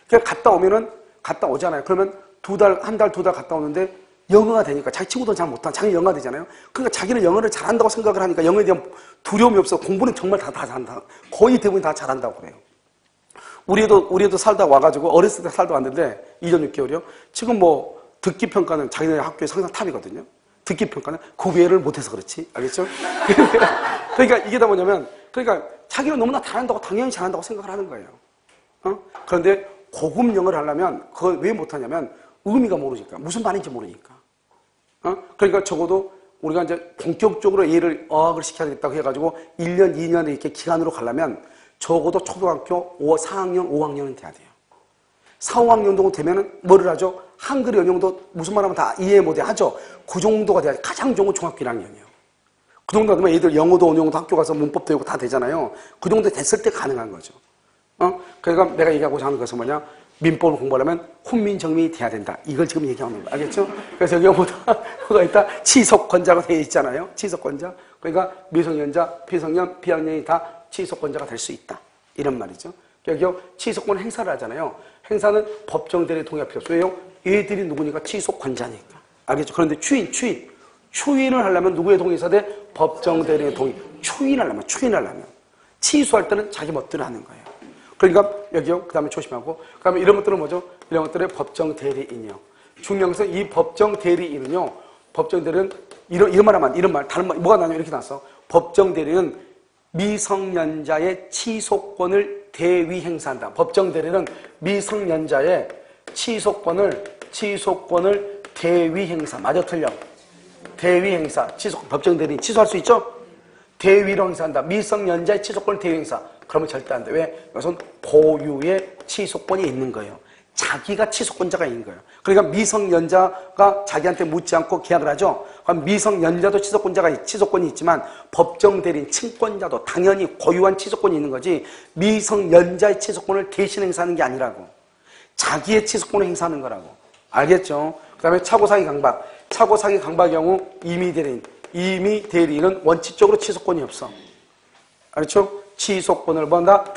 Speaker 1: 그냥 갔다 오잖아요. 그러면 한 달, 2달 갔다 오는데 영어가 되니까 자기 친구도 잘 못하는 자기 영어가 되잖아요. 그러니까 자기는 영어를 잘한다고 생각을 하니까 영어에 대한 두려움이 없어. 공부는 정말 다 잘한다. 거의 대부분 다 잘한다고 그래요. 우리도 살다 와가지고 어렸을 때 살다 왔는데 2년 6개월이요. 지금 뭐 듣기 평가는 자기네 학교의 상상 탑이거든요. 듣기 평가는 그 외를 못해서 그렇지. 알겠죠? 그러니까 이게 다 뭐냐면, 그러니까 자기는 너무나 잘한다고 당연히 잘한다고 생각을 하는 거예요. 그런데 고급 영어를 하려면 그걸 왜 못하냐면 의미가 모르니까. 무슨 말인지 모르니까. 그러니까 적어도 우리가 이제 본격적으로 얘를 어학을 시켜야겠다고 해가지고 1년, 2년에 이렇게 기간으로 가려면 적어도 초등학교 4학년, 5학년은 돼야 돼요. 4, 5학년 정도 되면은 뭐를 하죠? 한글 연용도 무슨 말하면 다 이해 못해 하죠. 그 정도가 돼야 가장 좋은 건 중학교 1학년이에요. 그 정도 되면 애들 영어도 어느 정도 학교 가서 문법 배우고 다 되잖아요. 그 정도 됐을 때 가능한 거죠. 그러니까 내가 얘기하고자 하는 것은 뭐냐? 민법을 공부하려면 훈민정음이 돼야 된다. 이걸 지금 얘기하는 거예요. 알겠죠? 그래서 여기 뭐가 있다? 치속권자가 되어 있잖아요. 치속권자. 그러니까 미성년자, 피성년, 비학년이 다 치속권자가 될 수 있다. 이런 말이죠. 여기요, 치속권 행사를 하잖아요. 행사는 법정 대리 동의가 필요 없어요. 왜요? 얘들이 누구니까 치속권자니까. 알겠죠? 그런데 추인을 하려면 누구의 동의 있어야 돼? 법정 대리의 동의. 추인하려면. 취소할 때는 자기 멋대로 하는 거예요. 그러니까 여기요, 그 다음에 조심하고, 그 다음에 이런 것들은 뭐죠? 이런 것들의 법정 대리인이요. 중요한 것은 이 법정 대리인은요, 법정 대리는 이런 말 하면, 이런 말, 다른 말, 뭐가 나냐, 이렇게 나왔어. 법정 대리는 미성년자의 취소권을 대위 행사한다. 법정 대리는 미성년자의 취소권을 대위 행사. 맞아, 틀려? 대위 행사. 법정 대리인 취소할 수 있죠? 대위로 행사한다. 미성년자의 취소권을 대위 행사. 그러면 절대 안 돼. 왜? 이것은 고유의 취소권이 있는 거예요. 자기가 취소권자가 있는 거예요. 그러니까 미성년자가 자기한테 묻지 않고 계약을 하죠. 그럼 미성년자도 취소권이 있지만 법정 대리인, 친권자도 당연히 고유한 취소권이 있는 거지 미성년자의 취소권을 대신 행사하는 게 아니라고. 자기의 취소권을 행사하는 거라고. 알겠죠? 그 다음에 차고사기 강박. 차고사기 강박의 경우 임의 대리인은 원칙적으로 취소권이 없어. 알겠죠? 취소권을 받는다.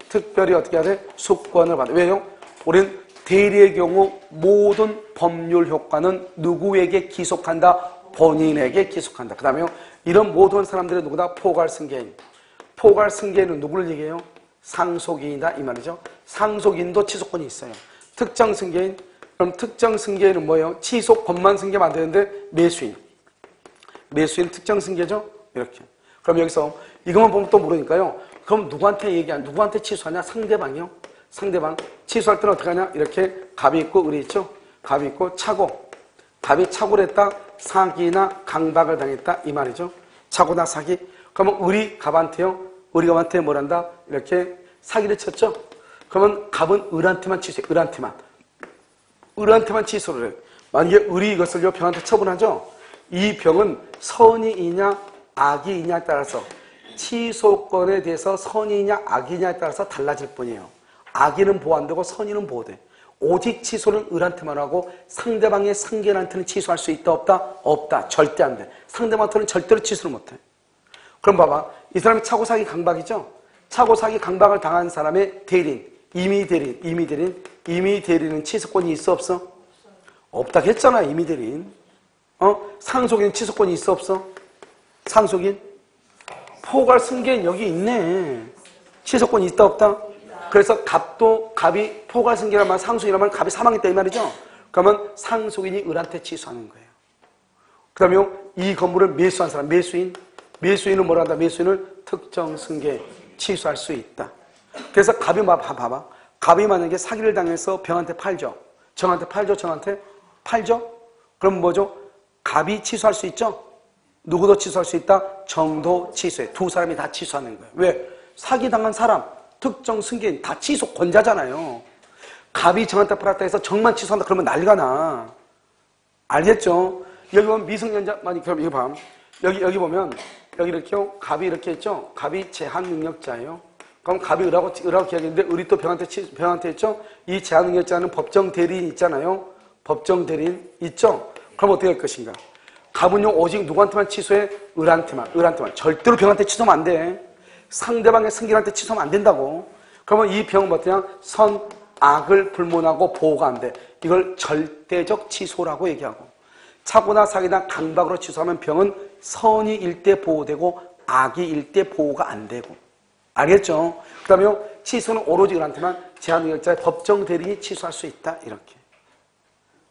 Speaker 1: 특별히 어떻게 해야 돼? 수권을 받는다. 왜요? 우리는 대리의 경우 모든 법률 효과는 누구에게 기속한다? 본인에게 기속한다. 그 다음에 이런 모든 사람들의 누구다? 포괄승계인. 포괄승계인은 누구를 얘기해요? 상속인이다 이 말이죠. 상속인도 취소권이 있어요. 특정승계인. 그럼 특정승계인은 뭐예요? 취소권만 승계 만드는데 매수인 특정승계죠? 이렇게. 그럼 여기서 이것만 보면 또 모르니까요. 그럼 누구한테 취소하냐? 상대방이요. 상대방. 취소할 때는 어떻게 하냐? 이렇게 갑이 있고 을이 있죠? 갑이 있고 차고. 갑이 차고를 했다. 사기나 강박을 당했다. 이 말이죠. 차고나 사기. 그러면 을이 갑한테요. 을이 갑한테 뭘 한다? 이렇게 사기를 쳤죠? 그러면 갑은 을한테만 취소해. 을한테만 취소를 해. 만약에 을이 이것을 병한테 처분하죠? 이 병은 선이냐 악이냐에 따라서 취소권에 대해서 선이냐 악이냐에 따라서 달라질 뿐이에요. 악의는 보호 안 되고 선의는 보호돼. 오직 취소는 을한테만 하고 상대방의 상계한테는 취소할 수 있다 없다? 없다. 절대 안 돼. 상대방한테는 절대로 취소를 못해. 그럼 봐봐. 이 사람이 차고사기 강박이죠? 차고사기 강박을 당한 사람의 대리인, 임의 대리인은 취소권이 있어 없어? 없다 했잖아. 임의 대리인. 상속인 취소권이 있어 없어? 상속인? 포괄승계인 여기 있네. 취소권이 있다 없다? 그래서 갑이 포괄승계란 말, 상속이란 말, 갑이 사망했다 이 말이죠. 그러면 상속인이 을한테 취소하는 거예요. 그 다음에 이 건물을 매수한 사람, 매수인은 뭐라 한다? 매수인을 특정승계 취소할 수 있다. 그래서 갑이 봐봐. 갑이 만약에 사기를 당해서 병한테 팔죠. 정한테 팔죠? 그럼 뭐죠? 갑이 취소할 수 있죠? 누구도 취소할 수 있다? 정도 취소해. 두 사람이 다 취소하는 거예요. 왜? 사기당한 사람, 특정 승계인 다 취소권자잖아요. 갑이 정한테 팔았다 해서 정만 취소한다 그러면 난리가 나. 알겠죠? 여기 보면 미성년자, 그럼 이거 봐. 여기 보면, 여기 이렇게요. 갑이 이렇게 했죠? 갑이 제한능력자예요. 그럼 갑이 을하고 계약했는데 을이 또 병한테 했죠? 이 제한능력자는 법정 대리인 있잖아요. 법정 대리인 있죠? 그럼 어떻게 할 것인가? 갑은요, 오직 누구한테만 취소해? 을한테만. 절대로 병한테 취소하면 안 돼. 상대방의 승계한테 취소하면 안 된다고. 그러면 이 병은 어떠냐? 선, 악을 불문하고 보호가 안 돼. 이걸 절대적 취소라고 얘기하고. 차고나 사기나 강박으로 취소하면 병은 선이일 때 보호되고 악이일 때 보호가 안 되고. 알겠죠? 그 다음에 취소는 오로지 을한테만 제한능력자의 법정 대리인이 취소할 수 있다. 이렇게.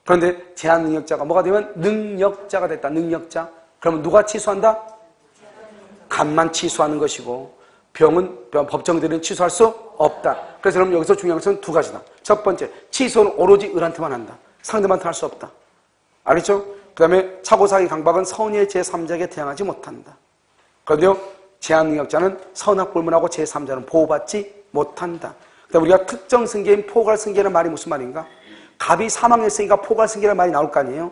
Speaker 1: 그런데 제한능력자가 뭐가 되면 능력자가 됐다. 능력자. 그러면 누가 취소한다? 갑만 취소하는 것이고 병은 법정 대리인은 취소할 수 없다. 그래서 그럼 여기서 중요한 것은 두 가지다. 첫 번째, 취소는 오로지 을한테만 한다. 상대방한테 할 수 없다. 알겠죠? 그 다음에 차고사기 강박은 선의의 제3자에게 대항하지 못한다. 그런데요, 제한능력자는 선악 불문하고 제3자는 보호받지 못한다. 그 다음에 우리가 특정 승계인 포괄승계라는 말이 무슨 말인가? 갑이 사망했으니까 포괄승계라는 말이 나올 거 아니에요?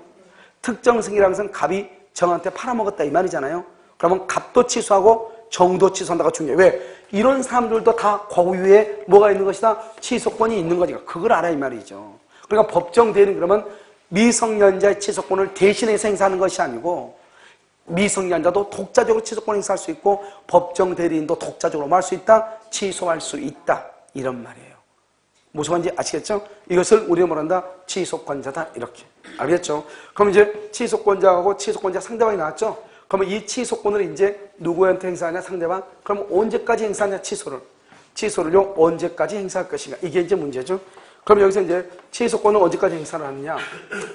Speaker 1: 특정 승계라는 것은 갑이 정한테 팔아먹었다 이 말이잖아요. 그러면 갑도 취소하고 정도 취소한다가 중요해. 왜? 이런 사람들도 다 고유에 뭐가 있는 것이다? 취소권이 있는 거니까 그걸 알아 이 말이죠. 그러니까 법정 대리인 그러면 미성년자의 취소권을 대신해서 행사하는 것이 아니고 미성년자도 독자적으로 취소권을 행사할 수 있고 법정 대리인도 독자적으로 뭐 할 수 있다? 취소할 수 있다. 이런 말이에요. 무슨 말인지 아시겠죠? 이것을 우리가 뭐란다? 취소권자다. 이렇게. 알겠죠? 그럼 이제 취소권자하고 취소권자 상대방이 나왔죠? 그러면 이 취소권을 이제 누구한테 행사하냐? 상대방? 그럼 언제까지 행사하냐? 취소를요? 언제까지 행사할 것인가? 이게 이제 문제죠? 그럼 여기서 이제 취소권은 언제까지 행사를 하느냐?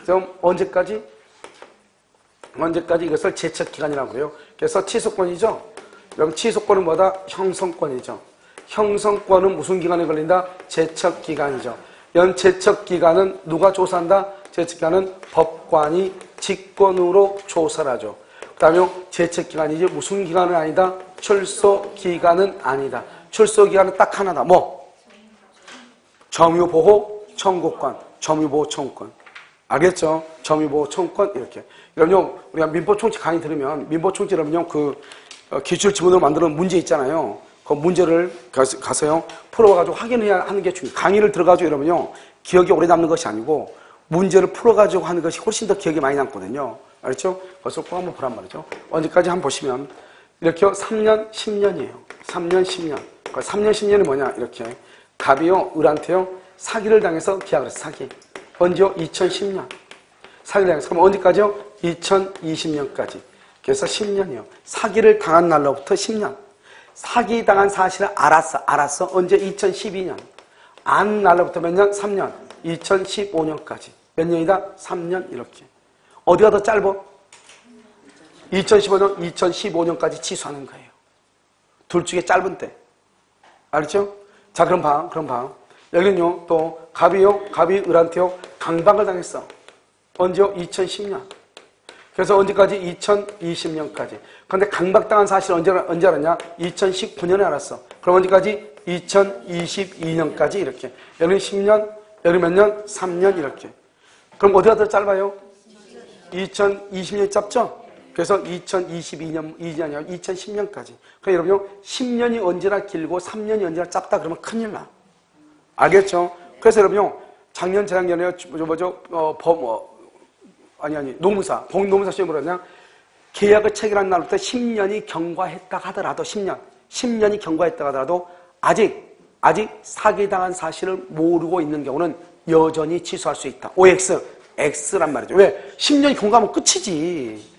Speaker 1: 그럼 언제까지 이것을 제척기간이라고 해요. 그래서 취소권이죠? 여기 취소권은 뭐다? 형성권이죠. 형성권은 무슨 기간에 걸린다? 제척기간이죠. 연체척기간은 누가 조사한다? 제척기간은 법관이 직권으로 조사를 하죠. 그 다음에 제척기간이지 무슨 기간은 아니다? 출소기간은 아니다. 출소기간은 딱 하나다. 뭐? 점유보호 청구권. 점유보호 청구권. 알겠죠? 점유보호 청구권 이렇게. 그럼요, 우리가 민법총칙 강의 들으면 민법총칙 들으면요, 기출지문으로 만드는 문제 있잖아요. 그 문제를 가서요 풀어가지고 확인해야 하는 게 중요해요. 강의를 들어가지고 이러면요 기억이 오래 남는 것이 아니고 문제를 풀어가지고 하는 것이 훨씬 더 기억이 많이 남거든요. 알았죠? 그것을 꼭 한번 보란 말이죠. 언제까지 한번 보시면 이렇게 3년, 10년이에요. 3년, 10년. 3년, 10년이 뭐냐? 이렇게 갑이요, 을한테요 사기를 당해서 계약을 했어. 사기. 언제요? 2010년. 사기를 당해서. 그럼 언제까지요? 2020년까지. 그래서 10년이요. 사기를 당한 날로부터 10년. 사기당한 사실을 알았어. 언제? 2012년. 안 날로부터 몇 년? 3년. 2015년까지. 몇 년이다? 3년 이렇게. 어디가 더 짧아? 2015년, 2015년까지 취소하는 거예요. 둘 중에 짧은 때. 알겠죠? 자, 그럼 봐. 여기는요, 또, 갑이 을한테요, 강박을 당했어. 언제요? 2010년. 그래서 언제까지? 2020년까지. 그런데 강박당한 사실 언제 알았냐? 2019년에 알았어. 그럼 언제까지? 2022년까지 이렇게. 여기는 10년, 여기 몇 년? 3년 이렇게. 그럼 어디가 더 짧아요? 2020년이 짧죠? 그래서 2022년, 2010년까지. 그러니까 여러분요, 10년이 언제나 길고 3년이 언제나 짧다 그러면 큰일 나. 알겠죠? 그래서 여러분요, 작년, 재작년에, 노무사, 공노무사 시험을 했냐? 계약을 체결한 날부터 10년이 경과했다 하더라도, 10년이 경과했다 하더라도, 아직 사기당한 사실을 모르고 있는 경우는 여전히 취소할 수 있다. OX, X란 말이죠. 왜? 10년이 경과하면 끝이지.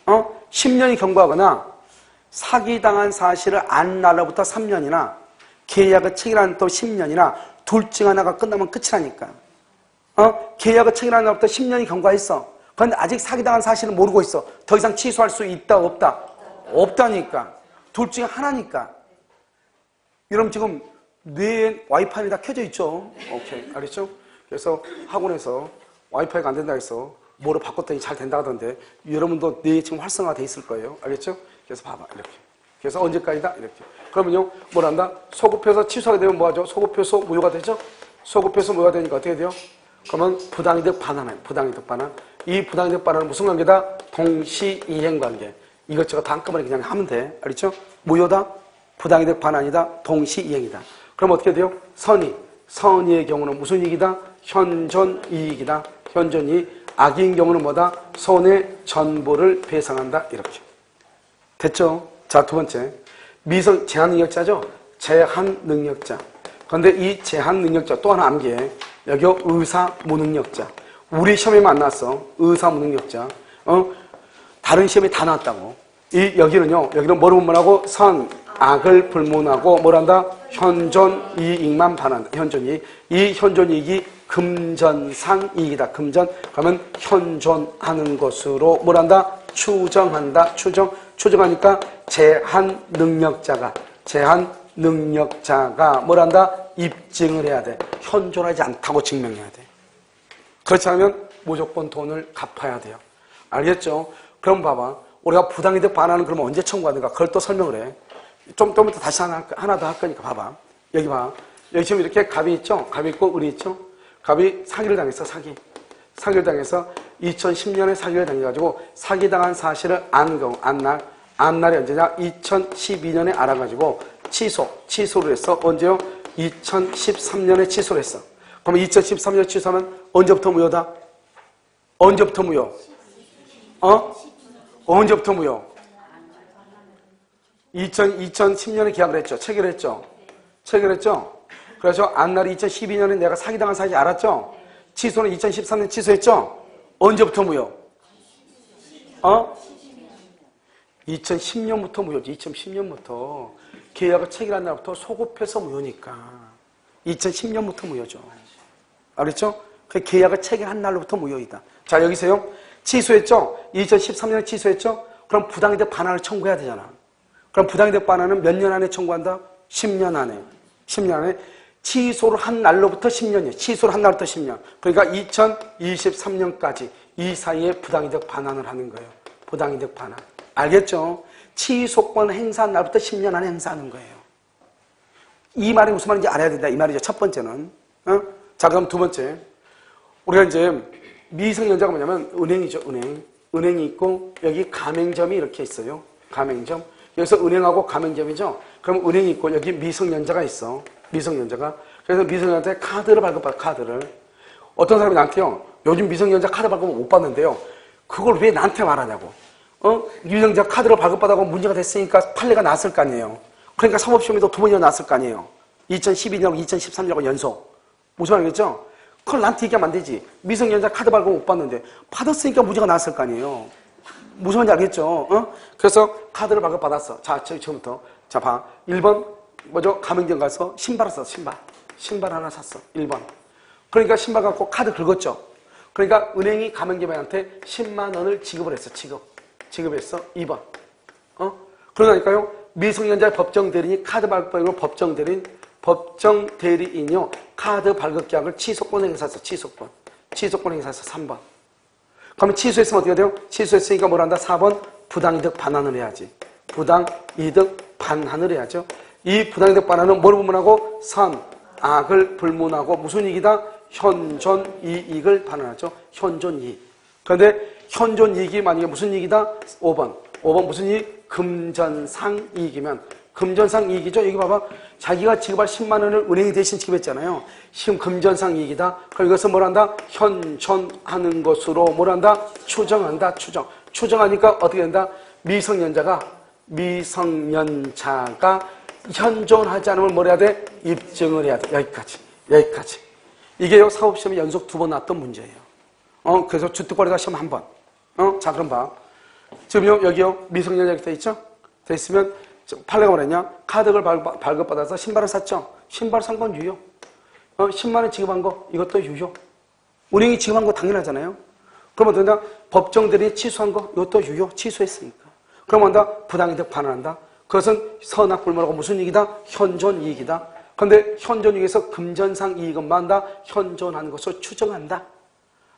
Speaker 1: 10년이 경과하거나 사기당한 사실을 안 날로부터 3년이나 계약을 체결한 또 10년이나 둘 중 하나가 끝나면 끝이라니까. 계약을 체결한 날부터 10년이 경과했어. 그런데 아직 사기당한 사실을 모르고 있어. 더 이상 취소할 수 있다, 없다? 없다니까. 둘 중에 하나니까. 여러분 지금 뇌에 와이파이가 다 켜져 있죠? 오케이. 알겠죠? 그래서 학원에서 와이파이가 안 된다 해서 뭐로 바꿨더니 잘 된다 하던데 여러분도 뇌에 지금 활성화가 돼 있을 거예요. 알겠죠? 그래서 봐봐. 이렇게. 그래서 언제까지다? 이렇게. 그러면요, 뭐란다? 소급해서 취소하게 되면 뭐하죠? 소급해서 무효가 되죠? 소급해서 무효가 되니까 어떻게 돼요? 그러면 부당이득 반환이에요. 부당이득 반환. 이 부당이득 반환은 무슨 관계다? 동시이행 관계. 이것저것 다 한꺼번에 그냥 하면 돼. 알겠죠? 무효다? 부당이득 반환이다? 동시이행이다. 그럼 어떻게 돼요? 선의의 경우는 무슨 이익이다? 현존이익이다. 현존이익. 악의인 경우는 뭐다? 손해 전부를 배상한다. 이렇게. 됐죠? 자, 두 번째. 제한능력자죠? 제한능력자. 그런데 이 제한능력자 또 하나 암기해. 여기 의사무능력자. 우리 시험에 만났어. 의사무능력자. 다른 시험에 다 나왔다고. 여기는 뭐를 분문하고 악을 불문하고 뭐란다? 현존이익만 반한다. 현존이익. 이 현존이익이 금전상 이익이다. 금전. 그러면 현존하는 것으로 뭐란다? 추정한다. 추정하니까 제한능력자가 뭐란다? 입증을 해야 돼. 현존하지 않다고 증명해야 돼. 그렇지 않으면 무조건 돈을 갚아야 돼요. 알겠죠? 그럼 봐봐. 우리가 부당이득 반환은 그러면 언제 청구하는가? 그걸 또 설명을 해. 좀 이따 다시 하나 더 할 거니까 봐봐. 여기 봐. 여기 지금 이렇게 갑이 있죠? 갑이 있고 을이 있죠? 갑이 사기를 당했어. 사기를 당해서 2010년에 사기를 당해가지고 사기당한 사실을 안 날이 언제냐? 2012년에 알아가지고 취소를 했어. 언제요? 2013년에 취소를 했어. 그럼 2013년에 취소하면 언제부터 무효다? 언제부터 무효? 언제부터 무효? 2010년에 계약을 했죠. 체결했죠. 그래서 안날이 2012년에 내가 사기당한 사실 알았죠? 취소는 2013년 취소했죠? 언제부터 무효? 2010년부터 무효지. 2010년부터. 계약을 체결한 날부터 소급해서 무효니까. 2010년부터 무효죠. 알겠죠? 그 계약을 체결한 날로부터 무효이다. 자, 여기서요. 취소했죠? 2013년에 취소했죠? 그럼 부당이득 반환을 청구해야 되잖아. 그럼 부당이득 반환은 몇 년 안에 청구한다? 10년 안에. 10년 안에. 취소를 한 날로부터 10년이에요. 취소를 한 날부터 10년. 그러니까 2023년까지 이 사이에 부당이득 반환을 하는 거예요. 부당이득 반환. 알겠죠? 취소권 행사한 날부터 10년 안에 행사하는 거예요. 이 말이 무슨 말인지 알아야 된다. 이 말이죠. 첫 번째는. 자, 그럼 두 번째. 우리가 이제 미성년자가 뭐냐면 은행이죠. 은행이 있고 여기 가맹점이 이렇게 있어요. 가맹점. 여기서 은행하고 가맹점이죠. 그럼 은행이 있고 여기 미성년자가 있어. 미성년자가. 그래서 미성년자한테 카드를 발급받아. 카드를. 어떤 사람이 나한테요. 요즘 미성년자 카드 발급을 못 받는데요. 그걸 왜 나한테 말하냐고. 미성년자 카드를 발급받아고 문제가 됐으니까 판례가 났을 거 아니에요. 그러니까 사법시험에도 두 번이나 났을 거 아니에요. 2012년하고 2013년하고 연속. 무슨 말이겠죠? 그걸 나한테 얘기하면 안 되지. 미성년자 카드 발급 못 받는데 받았으니까 문제가 났을 거 아니에요. 무슨 말인지 알겠죠? 그래서 카드를 발급받았어. 자, 지금부터. 자, 봐. 1번 뭐죠? 가맹점 가서 신발을 샀어. 신발 하나 샀어. 1번. 그러니까 신발 갖고 카드 긁었죠. 그러니까 은행이 가맹점한테 10만 원을 지급을 했어. 지급했어. 2번. 그러니까요. 미성년자의 법정 대리인이 카드 발급으로 법정 대리인이요. 카드 발급 계약을 취소권 행사했어. 취소권 행사했어. 3번. 그러면 취소했으면 어떻게 돼요? 취소했으니까 뭘 한다? 4번 부당이득 반환을 해야지. 부당이득 반환을 해야죠. 이 부당이득 반환은 뭘 불문하고? 선, 악을 불문하고 무슨 이익이다? 현존이익을 반환하죠. 현존이익. 그런데 현존이익이 만약에 무슨 이익이다? 5번 무슨 이익? 금전상 이익이면 금전상 이익이죠. 여기 봐봐. 자기가 지급할 10만 원을 은행이 대신 지급했잖아요. 지금 금전상 이익이다. 그럼 이것을 뭘 한다? 현존하는 것으로 뭘 한다? 추정한다. 추정하니까 어떻게 된다? 미성년자가 현존하지 않으면 뭘 해야 돼? 입증을 해야 돼. 여기까지. 이게요, 사법시험에 연속 2번 나왔던 문제예요. 그래서 주택거래가 시험 1번. 자, 그럼 봐. 지금요, 여기요, 미성년자 이렇게 돼 있죠? 돼 있으면, 판례가 뭐랬냐? 카드를 발급받아서 신발을 샀죠? 신발 산 건 유효. 10만 원 지급한 거, 이것도 유효. 은행이 지급한 거 당연하잖아요? 그러면 어떻게 된다? 법정 대리인이 취소한 거, 이것도 유효. 취소했으니까. 그러면 한다? 부당이득 반환한다. 그것은 선악불문하고 무슨 이익이다? 현존이익이다. 그런데 현존이익에서 금전상 이익은 만다? 현존하는 것을 추정한다.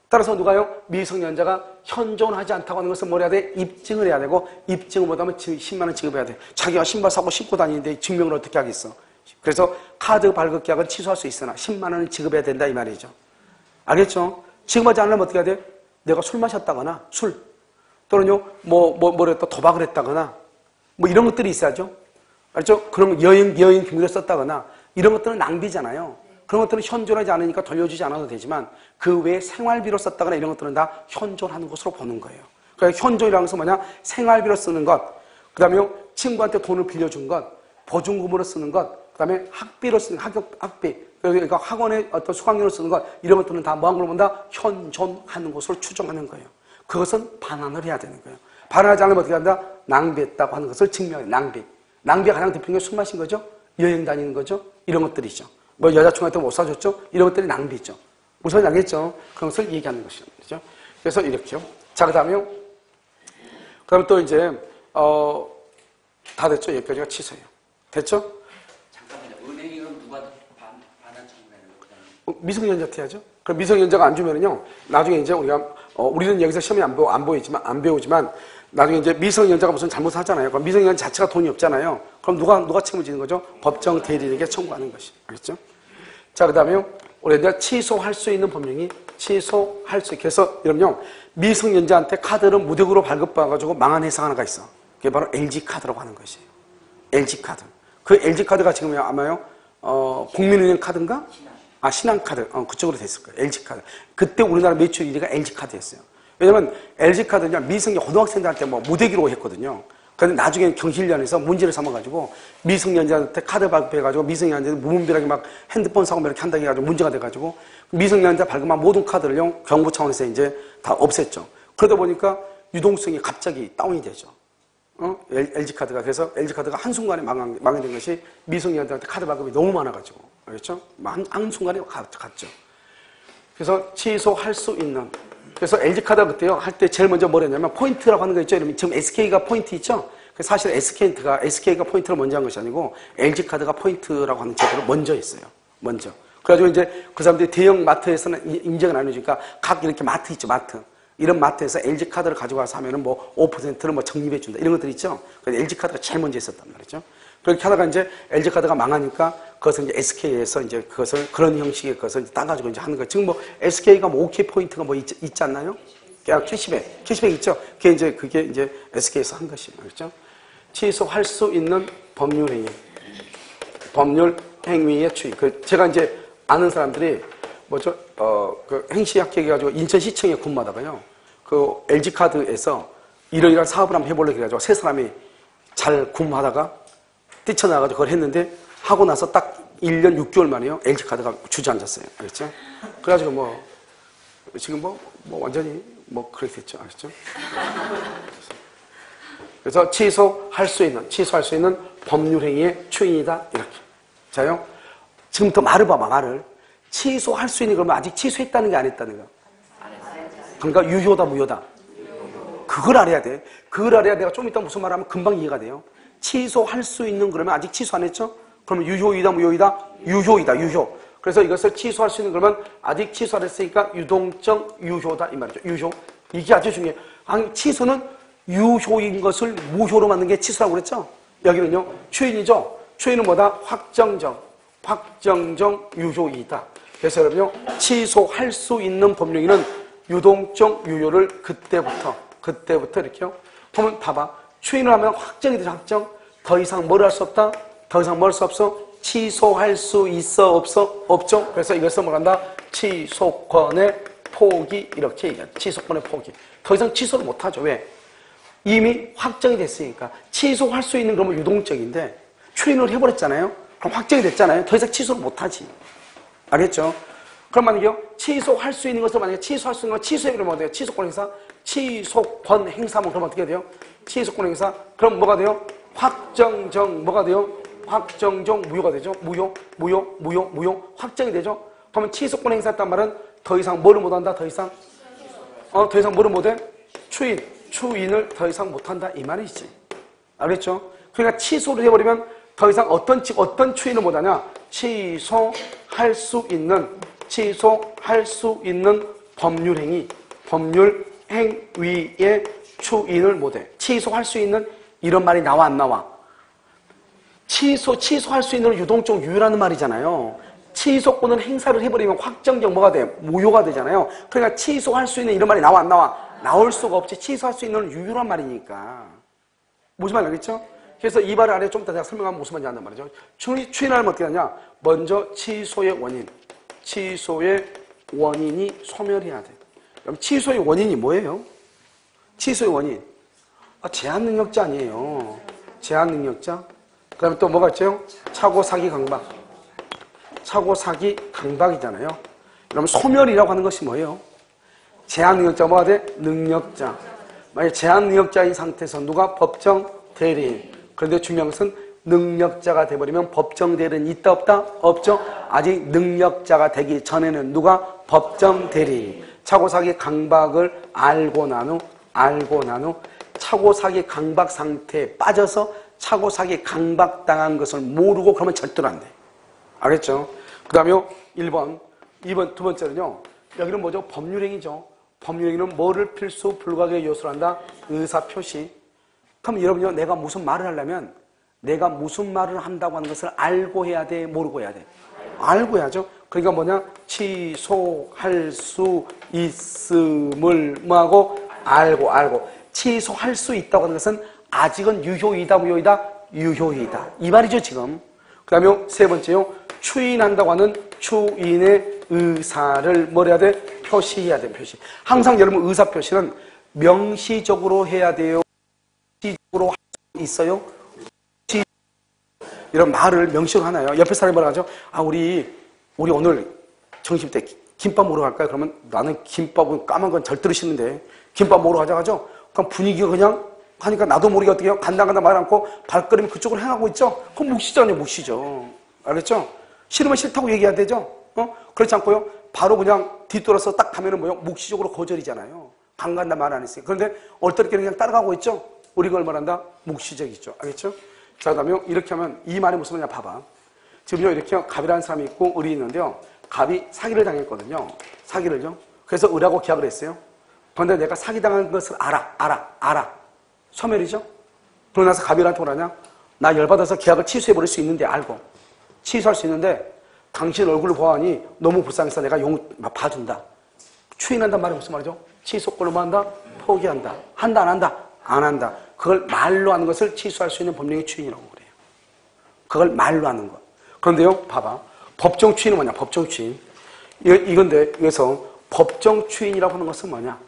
Speaker 1: 따라서 누가요? 미성년자가 현존하지 않다고 하는 것은 뭘 해야 돼? 입증을 해야 되고, 입증을 못하면 10만 원 지급해야 돼. 자기가 신발 사고 신고 다니는데 증명을 어떻게 하겠어? 그래서 카드 발급 계약은 취소할 수 있으나 10만 원을 지급해야 된다 이 말이죠. 알겠죠? 지급하지 않으면 어떻게 해야 돼? 내가 술 마셨다거나 또는요 뭐를 또 도박을 했다거나 뭐 이런 것들이 있어야죠. 알죠? 그럼 여행 비밀을 썼다거나 이런 것들은 낭비잖아요. 그런 것들은 현존하지 않으니까 돌려주지 않아도 되지만 그 외에 생활비로 썼다거나 이런 것들은 다 현존하는 것으로 보는 거예요. 그러니까 현존이라는 것은 뭐냐? 생활비로 쓰는 것, 그 다음에 친구한테 돈을 빌려준 것, 보증금으로 쓰는 것, 그 다음에 학비로 쓰는 학비, 그러니까 학원에 어떤 수강료로 쓰는 것, 이런 것들은 다 뭐한 걸 본다? 현존하는 것으로 추정하는 거예요. 그것은 반환을 해야 되는 거예요. 반환하지 않으면 어떻게 한다? 낭비했다고 하는 것을 증명해요. 낭비가 가장 대표적인 게 술 마신 거죠? 여행 다니는 거죠? 이런 것들이죠. 뭐 여자친구한테 못 사줬죠? 이런 것들이 낭비죠. 무슨 말인지 알겠죠? 그런 것을 얘기하는 것이죠. 그래서 이렇게요. 자, 그 다음에요. 그다음 또 이제 다 됐죠? 여기까지가 취소예요. 됐죠?
Speaker 2: 잠깐만요. 은행이 그럼 누가 반환 청구하는 거예요?
Speaker 1: 미성년자한테 하죠. 그럼 미성년자가 안 주면은요, 나중에 이제 우리는 여기서 시험에 안 배우지만, 나중에 이제 미성년자가 무슨 잘못을 하잖아요. 그럼 미성년자 자체가 돈이 없잖아요. 그럼 누가 책임을 지는 거죠? 법정 대리인에게 청구하는 것이. 알겠죠? 자, 그 다음에요. 우리 이제 취소할 수 있는 법령이 취소할 수 있게 해서, 여러분요, 미성년자한테 카드를 무득으로 발급받아가지고 망한 회사 하나가 있어. 그게 바로 LG카드라고 하는 것이에요. LG카드. 그 LG카드가 지금 아마요, 국민은행 카드인가? 신한카드. 그쪽으로 됐을 거예요. LG카드. 그때 우리나라 매출 1위가 LG카드였어요. 왜냐면 LG카드는 미성년 고등학생들한테 무대기로 했거든요. 그런데 나중에 경실련에서 문제를 삼아가지고 미성년자한테 카드 발급해가지고 미성년자한테 무분별하게 막 핸드폰 사고 이렇게 한다고 해가지고 문제가 돼가지고 미성년자 발급한 모든 카드를요, 정부 차원에서 이제 다 없앴죠. 그러다 보니까 유동성이 갑자기 다운이 되죠. LG카드가. 그래서 LG카드가 한순간에 망하게 된 것이 미성년자한테 카드 발급이 너무 많아가지고. 알겠죠? 한순간에 갔죠. 그래서 취소할 수 있는. 그래서 LG카드가 그때요, 할 때 제일 먼저 뭘 했냐면 포인트라고 하는 거 있죠? 지금 SK가 포인트 있죠? 사실 SK가 포인트를 먼저 한 것이 아니고 LG카드가 포인트라고 하는 제도를 먼저 했어요. 먼저. 그래가지고 이제 그 사람들이 대형 마트에서는 인정을 안 해주니까 각 이렇게 마트 있죠, 마트. 이런 마트에서 LG 카드를 가지고 와서 하면은 뭐 5%를 뭐 적립해준다. 이런 것들 있죠. 그래서 LG 카드가 제일 먼저 있었단 말이죠. 그렇게 하다가 이제 LG 카드가 망하니까 그것을 이제 SK에서 이제 그것을 그런 형식의 것을 이제 따가지고 이제 하는 거예요. 지금 뭐 SK가 뭐 OK 포인트가 뭐 있지 않나요? 캐시백 있죠. 그게 이제 SK에서 한 것입니다. 그렇죠? 취소할 수 있는 법률 행위. 법률 행위의 추이. 제가 이제 아는 사람들이 뭐죠? 그 행시학회 해가지고 인천시청에 근무하다가요. 그 LG카드에서 이러이러한 사업을 한번 해보려고 해가지고 세 사람이 잘 근무하다가 뛰쳐나가가지고 그걸 했는데 하고 나서 딱 1년 6개월 만에요. LG카드가 주저앉았어요. 알겠죠? 그래가지고 뭐 지금 뭐 완전히 뭐 그렇게 됐죠. 알겠죠? 그래서 취소할 수 있는 법률행위의 추인이다. 이렇게. 자요. 지금부터 말을 봐봐, 말을. 취소할 수 있는 그러면 아직 취소했다는 게 안 했다는 거. 그러니까 유효다, 무효다. 그걸 알아야 돼. 그걸 알아야 내가 좀 이따 무슨 말 하면 금방 이해가 돼요. 취소할 수 있는 그러면 아직 취소 안 했죠? 그러면 유효이다, 무효이다? 유효이다, 유효. 그래서 이것을 취소할 수 있는 그러면 아직 취소 안 했으니까 유동적 유효다 이 말이죠. 유효. 이게 아주 중요해요. 아니, 취소는 유효인 것을 무효로 만든 게 취소라고 그랬죠? 여기는요, 추인이죠? 추인은 뭐다? 확정적 유효이다. 그래서 여러분요, 취소할 수 있는 법령에는 유동적 유효를 그때부터 이렇게요. 그러면 봐봐. 추인을 하면 확정이 되죠, 확정. 더 이상 뭘 할 수 없다? 더 이상 뭘 할 수 없어? 취소할 수 있어, 없어? 없죠? 그래서 이것을 뭐란다? 취소권의 포기, 이렇게 얘기하죠. 취소권의 포기. 더 이상 취소를 못하죠. 왜? 이미 확정이 됐으니까. 취소할 수 있는 그러면 유동적인데, 추인을 해버렸잖아요? 그럼 확정이 됐잖아요? 더 이상 취소를 못하지. 알겠죠? 그럼 만약에요, 취소할 수 있는 것을 만약에 취소할 수 있는 걸 취소해버리면 어때요? 취소권 행사? 취소권 행사면 그럼 어떻게 돼요? 취소권 행사? 그럼 뭐가 돼요? 확정적, 뭐가 돼요? 확정적 무효가 되죠? 무효. 확정이 되죠? 그러면 취소권 행사했단 말은 더 이상 뭐를 못한다? 더 이상? 더 이상 뭐를 못해? 추인을 더 이상 못한다. 이 말이지. 알겠죠? 그러니까 취소를 해버리면 더 이상 어떤 추인을 못하냐? 취소할 수 있는 법률 행위의 추인을 못해. 취소할 수 있는 이런 말이 나와 안 나와? 취소할 수 있는 유동적 유효라는 말이잖아요. 취소권을 행사를 해버리면 확정적 뭐가 돼? 무효가 되잖아요. 그러니까 취소할 수 있는 이런 말이 나와 안 나와? 나올 수가 없지. 취소할 수 있는 유효란 말이니까. 무슨 말인지 알겠죠? 그래서 이 말을 아래 좀 이따 제가 설명하면 무슨 말인지 한단 말이죠. 추인하면 어떻게 하냐? 먼저 취소의 원인이 소멸해야 돼. 그럼 취소의 원인이 뭐예요? 취소의 원인. 제한 능력자 아니에요. 제한 능력자. 그 다음에 또 뭐가 있죠? 차고, 사기, 강박. 차고, 사기, 강박이잖아요. 그러면 소멸이라고 하는 것이 뭐예요? 제한 능력자 뭐가 돼? 능력자. 만약에 제한 능력자인 상태에서 누가 법정 대리인. 그런데 중요한 것은 능력자가 돼버리면 법정 대리인이 있다 없다? 없죠. 아직 능력자가 되기 전에는 누가? 법정 대리인. 차고사기 강박을 알고 난 후 차고사기 강박 상태에 빠져서 차고사기 강박당한 것을 모르고 그러면 절대로 안 돼. 알겠죠? 그 다음에 1번, 2번, 두 번째는요. 여기는 뭐죠? 법률행위죠. 법률행위는 뭐를 필수 불가결의 요소로 한다? 의사표시. 그럼 여러분요, 내가 무슨 말을 하려면 내가 무슨 말을 한다고 하는 것을 알고 해야 돼? 모르고 해야 돼? 알고 해야죠. 그러니까 뭐냐? 취소할 수 있음을 뭐하고? 알고. 취소할 수 있다고 하는 것은 아직은 유효이다, 무효이다? 유효이다. 이 말이죠, 지금. 그 다음에 세 번째요. 추인한다고 하는 추인의 의사를 뭘 해야 돼? 표시해야 돼, 표시. 항상 여러분 의사표시는 명시적으로 해야 돼요. 명시적으로 할 수 있어요? 이런 말을 명시로 하나요? 옆에 사람이 뭐라 하죠? 우리 오늘 점심때 김밥 먹으러 갈까요? 그러면 나는 김밥은 까만 건 절대로 싫는데 김밥 먹으러 가자 하죠? 그럼 분위기가 그냥 하니까 나도 모르게 어떻게 해요? 간다 말 않고 발걸음이 그쪽으로 향하고 있죠? 그럼 묵시잖아요, 묵시죠. 알겠죠? 싫으면 싫다고 얘기해야 되죠? 그렇지 않고요? 바로 그냥 뒤돌아서 딱 가면은 뭐요? 묵시적으로 거절이잖아요. 안 간다 말 안 했어요. 그런데 얼떨결에 그냥 따라가고 있죠? 우리가 얼마나 한다? 묵시적이죠. 알겠죠? 자, 그 다음에 이렇게 하면 이 말이 무슨 말이냐 봐봐. 지금요, 이렇게 갑이라는 사람이 있고 을이 있는데요. 갑이 사기를 당했거든요. 사기를요. 그래서 을하고 계약을 했어요. 그런데 내가 사기당한 것을 알아. 소멸이죠? 그러고 나서 갑이한테 뭐라냐? 나 열받아서 계약을 취소해버릴 수 있는데 알고. 취소할 수 있는데 당신 얼굴을 보아하니 너무 불쌍해서 내가 봐준다. 추인한단 말이 무슨 말이죠? 취소권을 뭐 한다? 포기한다. 한다, 안 한다? 안 한다. 그걸 말로 하는 것을 취소할 수 있는 법령의 추인이라고 그래요. 그걸 말로 하는 것. 그런데요, 봐봐. 법정 추인은 뭐냐? 법정 추인. 이건데, 여기서 법정 추인이라고 하는 것은 뭐냐?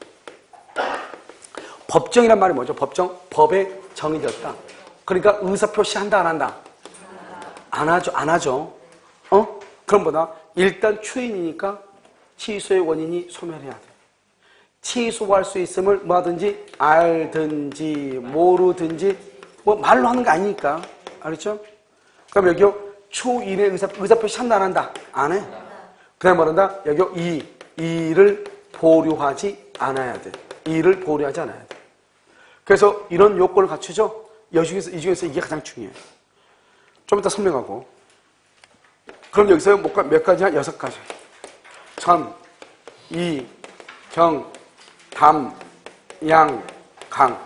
Speaker 1: 법정이란 말이 뭐죠? 법정? 법에 정의되었다. 그러니까 의사표시 한다, 안 한다? 안 하죠. 그럼 뭐다? 일단 추인이니까 취소의 원인이 소멸해야 돼. 취소할 수 있음을 뭐하든지 알든지 모르든지 뭐 말로 하는 거 아니니까. 알겠죠? 그럼 여기요, 추인의 의사표시 한다, 안 한다? 안 해. 그냥 뭐란다? 여기요, 이를 보류하지 않아야 돼. 이를 보류하지 않아야 돼. 그래서 이런 요건을 갖추죠? 이 중에서 이게 가장 중요해요. 좀 이따 설명하고. 그럼 여기서 몇 가지야? 6가지. 천, 이, 경, 담, 양, 강.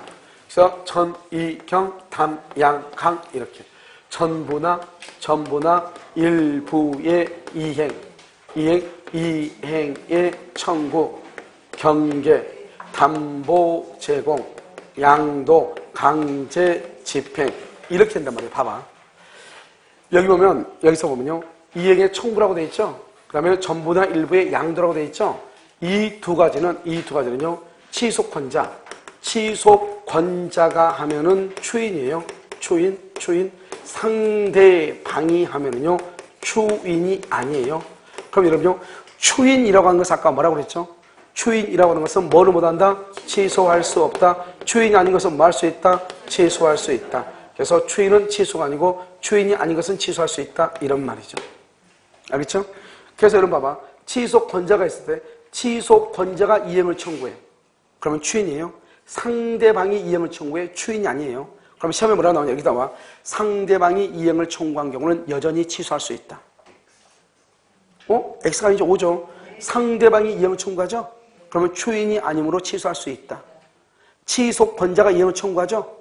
Speaker 1: 그래서 천, 이, 경, 담, 양, 강 이렇게. 전부나 일부의 이행의 청구, 경계, 담보 제공, 양도, 강제 집행 이렇게 한단 말이에요. 봐봐. 여기서 보면요. 이행의 청구라고 되어 있죠. 그 다음에 전부나 일부의 양도라고 되어 있죠. 이 두 가지는요. 취소권자가 하면은 추인이에요. 추인. 상대방이 하면은요. 추인이 아니에요. 그럼 여러분요. 추인이라고 하는 것은 아까 뭐라고 그랬죠? 추인이라고 하는 것은 뭐를 못한다? 취소할 수 없다. 추인이 아닌 것은 뭐 할 수 있다? 취소할 수 있다. 그래서 추인은 취소가 아니고 추인이 아닌 것은 취소할 수 있다. 이런 말이죠. 알겠죠? 그래서 여러분 봐봐. 취소권자가 있을 때 취소권자가 이행을 청구해. 그러면 추인이에요. 상대방이 이행을 청구해. 추인이 아니에요. 그럼 시험에 뭐라고 나오냐? 여기 나와. 상대방이 이행을 청구한 경우는 여전히 취소할 수 있다. X가 아니죠. O죠. 상대방이 이행을 청구하죠? 그러면 추인이 아니므로 취소할 수 있다. 취소권자가 이행을 청구하죠?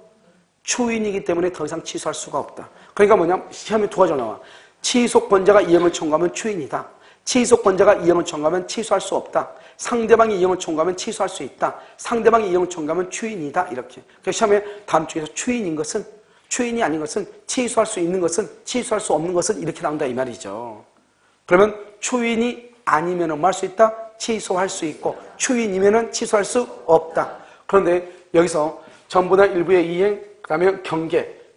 Speaker 1: 추인이기 때문에 더 이상 취소할 수가 없다. 그러니까 뭐냐? 시험에 두 가지가 나와. 취소권자가 이행을 청구하면 추인이다. 취소권자가 이행을 청구하면 취소할 수 없다. 상대방이 이행을 청구하면 취소할 수 있다. 상대방이 이행을 청구하면 추인이다. 이렇게. 그래서 시험에 다음 중에서 추인이 아닌 것은 취소할 수 있는 것은 취소할 수 없는 것은 이렇게 나온다 이 말이죠. 그러면 추인이 아니면은 뭐 할 수 있다? 취소할 수 있고 추인이면은 취소할 수 없다. 그런데 여기서 전부나 일부의 이행, 그 다음에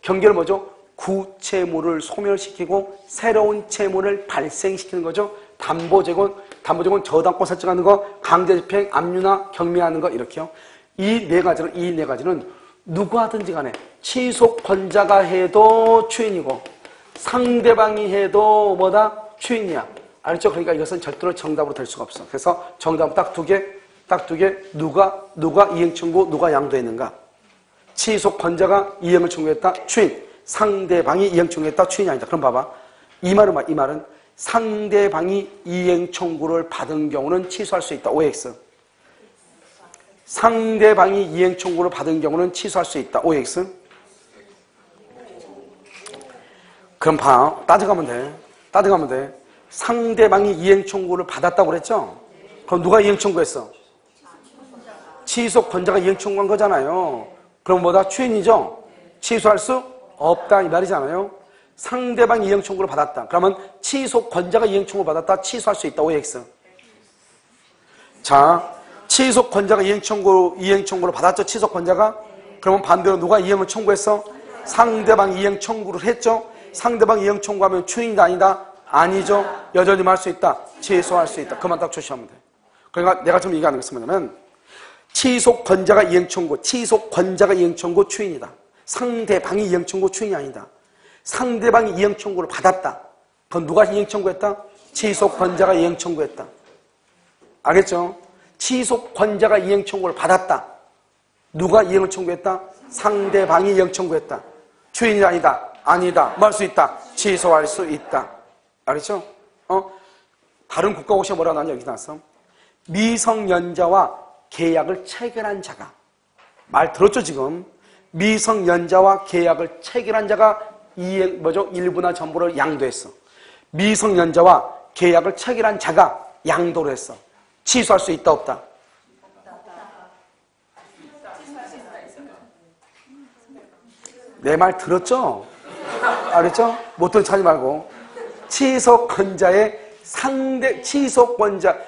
Speaker 1: 경계는 뭐죠? 구채무를 소멸시키고 새로운 채무를 발생시키는 거죠. 담보제공 저당권 설정하는 거, 강제집행, 압류나 경미하는 거 이렇게요. 이 네 가지는 누가 하든지 간에 취소권자가 해도 추인이고 상대방이 해도 뭐다? 추인이야. 알죠? 그러니까 이것은 절대로 정답으로 될 수가 없어. 그래서 정답은 딱 두 개. 누가 이행 청구, 누가 양도했는가? 취소권자가 이행을 청구했다. 추인. 상대방이 이행 청구했다. 추인이 아니다. 그럼 봐봐. 이 말은 상대방이 이행 청구를 받은 경우는 취소할 수 있다. OX. 상대방이 이행 청구를 받은 경우는 취소할 수 있다. OX. 그럼 따져가면 돼. 상대방이 이행 청구를 받았다고 그랬죠? 그럼 누가 이행 청구했어? 취소권자가 이행 청구한 거잖아요. 그럼 뭐다? 추인이죠? 취소할 수 없다 이 말이잖아요. 상대방이 이행 청구를 받았다. 그러면 취소권자가 이행 청구를 받았다. 취소할 수 있다. OX. 자, 취소권자가 이행 청구를 받았죠. 취소권자가. 그러면 반대로 누가 이행을 청구했어? 상대방이 이행 청구를 했죠. 상대방이 이행 청구하면 추인이다 아니다? 아니죠. 여전히 말 수 있다. 취소할 수 있다. 그만 딱 조심하면 돼. 그러니까 내가 지금 얘기하는 것은 뭐냐면 취소권자가 이행 청구 추인이다. 상대방이 이행 청구 추인이 아니다. 상대방이 이행 청구를 받았다. 그건 누가 이행 청구했다? 취소권자가 이행 청구했다. 알겠죠? 취소권자가 이행 청구를 받았다. 누가 이행을 청구했다? 상대방이 이행 청구했다. 추인이 아니다. 아니다. 뭐 할 수 있다? 취소할 수 있다. 알겠죠? 다른 국가고시에 뭐라 나왔냐, 여기 나왔어. 미성년자와 계약을 체결한 자가. 말 들었죠, 지금? 미성년자와 계약을 체결한 자가 일부나 전부를 양도했어. 미성년자와 계약을 체결한 자가 양도를 했어. 취소할 수 있다, 없다? 내 말 들었죠? 알았죠? 못 들은 척하지 말고. 취소권자의 취소권자,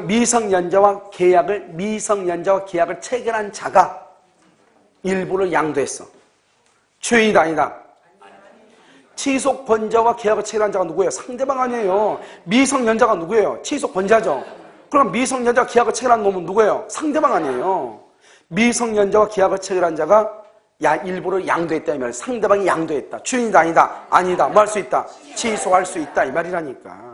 Speaker 1: 미성년자와 계약을 체결한 자가 일부를 양도했어. 주인이다, 아니다? 취소권자와 계약을 체결한 자가 누구예요? 상대방 아니에요. 미성년자가 누구예요? 취소권자죠. 그럼 미성년자와 계약을 체결한 놈은 누구예요? 상대방 아니에요. 미성년자와 계약을 체결한 자가 일부를 양도했다 이 말이에요. 상대방이 양도했다. 주인이다, 아니다? 아니다. 뭐 할 수 있다? 취소할 수 있다 이 말이라니까.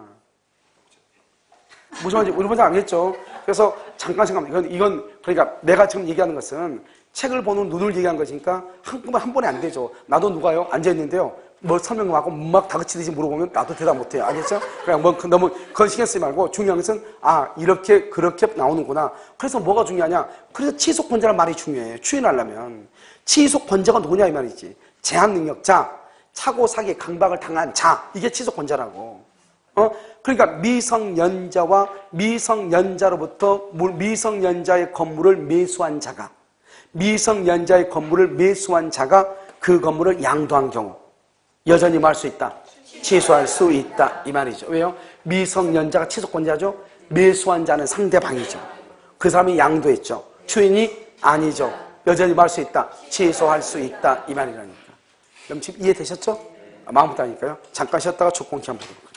Speaker 1: 무슨 말인지 우리 먼저 알겠죠? 그래서 잠깐 생각합니다. 이건 그러니까 내가 지금 얘기하는 것은 책을 보는 눈을 얘기한 것이니까 한 번에 안 되죠. 나도 누가요? 앉아있는데요. 뭐 설명하고 막 다그치듯이 물어보면 나도 대답 못해요. 알겠죠? 그냥 너무 그건 신경 쓰지 말고 중요한 것은 이렇게 그렇게 나오는구나. 그래서 뭐가 중요하냐? 그래서 취소권자라는 말이 중요해. 추인하려면 취소권자가 누구냐 이 말이지. 제한 능력자, 차고 사기 강박을 당한 자, 이게 취소권자라고. 그러니까 미성년자와 미성년자로부터 미성년자의 건물을 매수한 자가 그 건물을 양도한 경우 여전히 뭐 할 수 있다? 취소할 수 있다 이 말이죠. 왜요? 미성년자가 취소권자죠. 매수한 자는 상대방이죠. 그 사람이 양도했죠. 주인이 아니죠. 여전히 뭐 할 수 있다? 취소할 수 있다 이 말이라니까. 그럼 지금 이해되셨죠? 마음부터 하니까요. 잠깐 쉬었다가 조건키 한번 보도록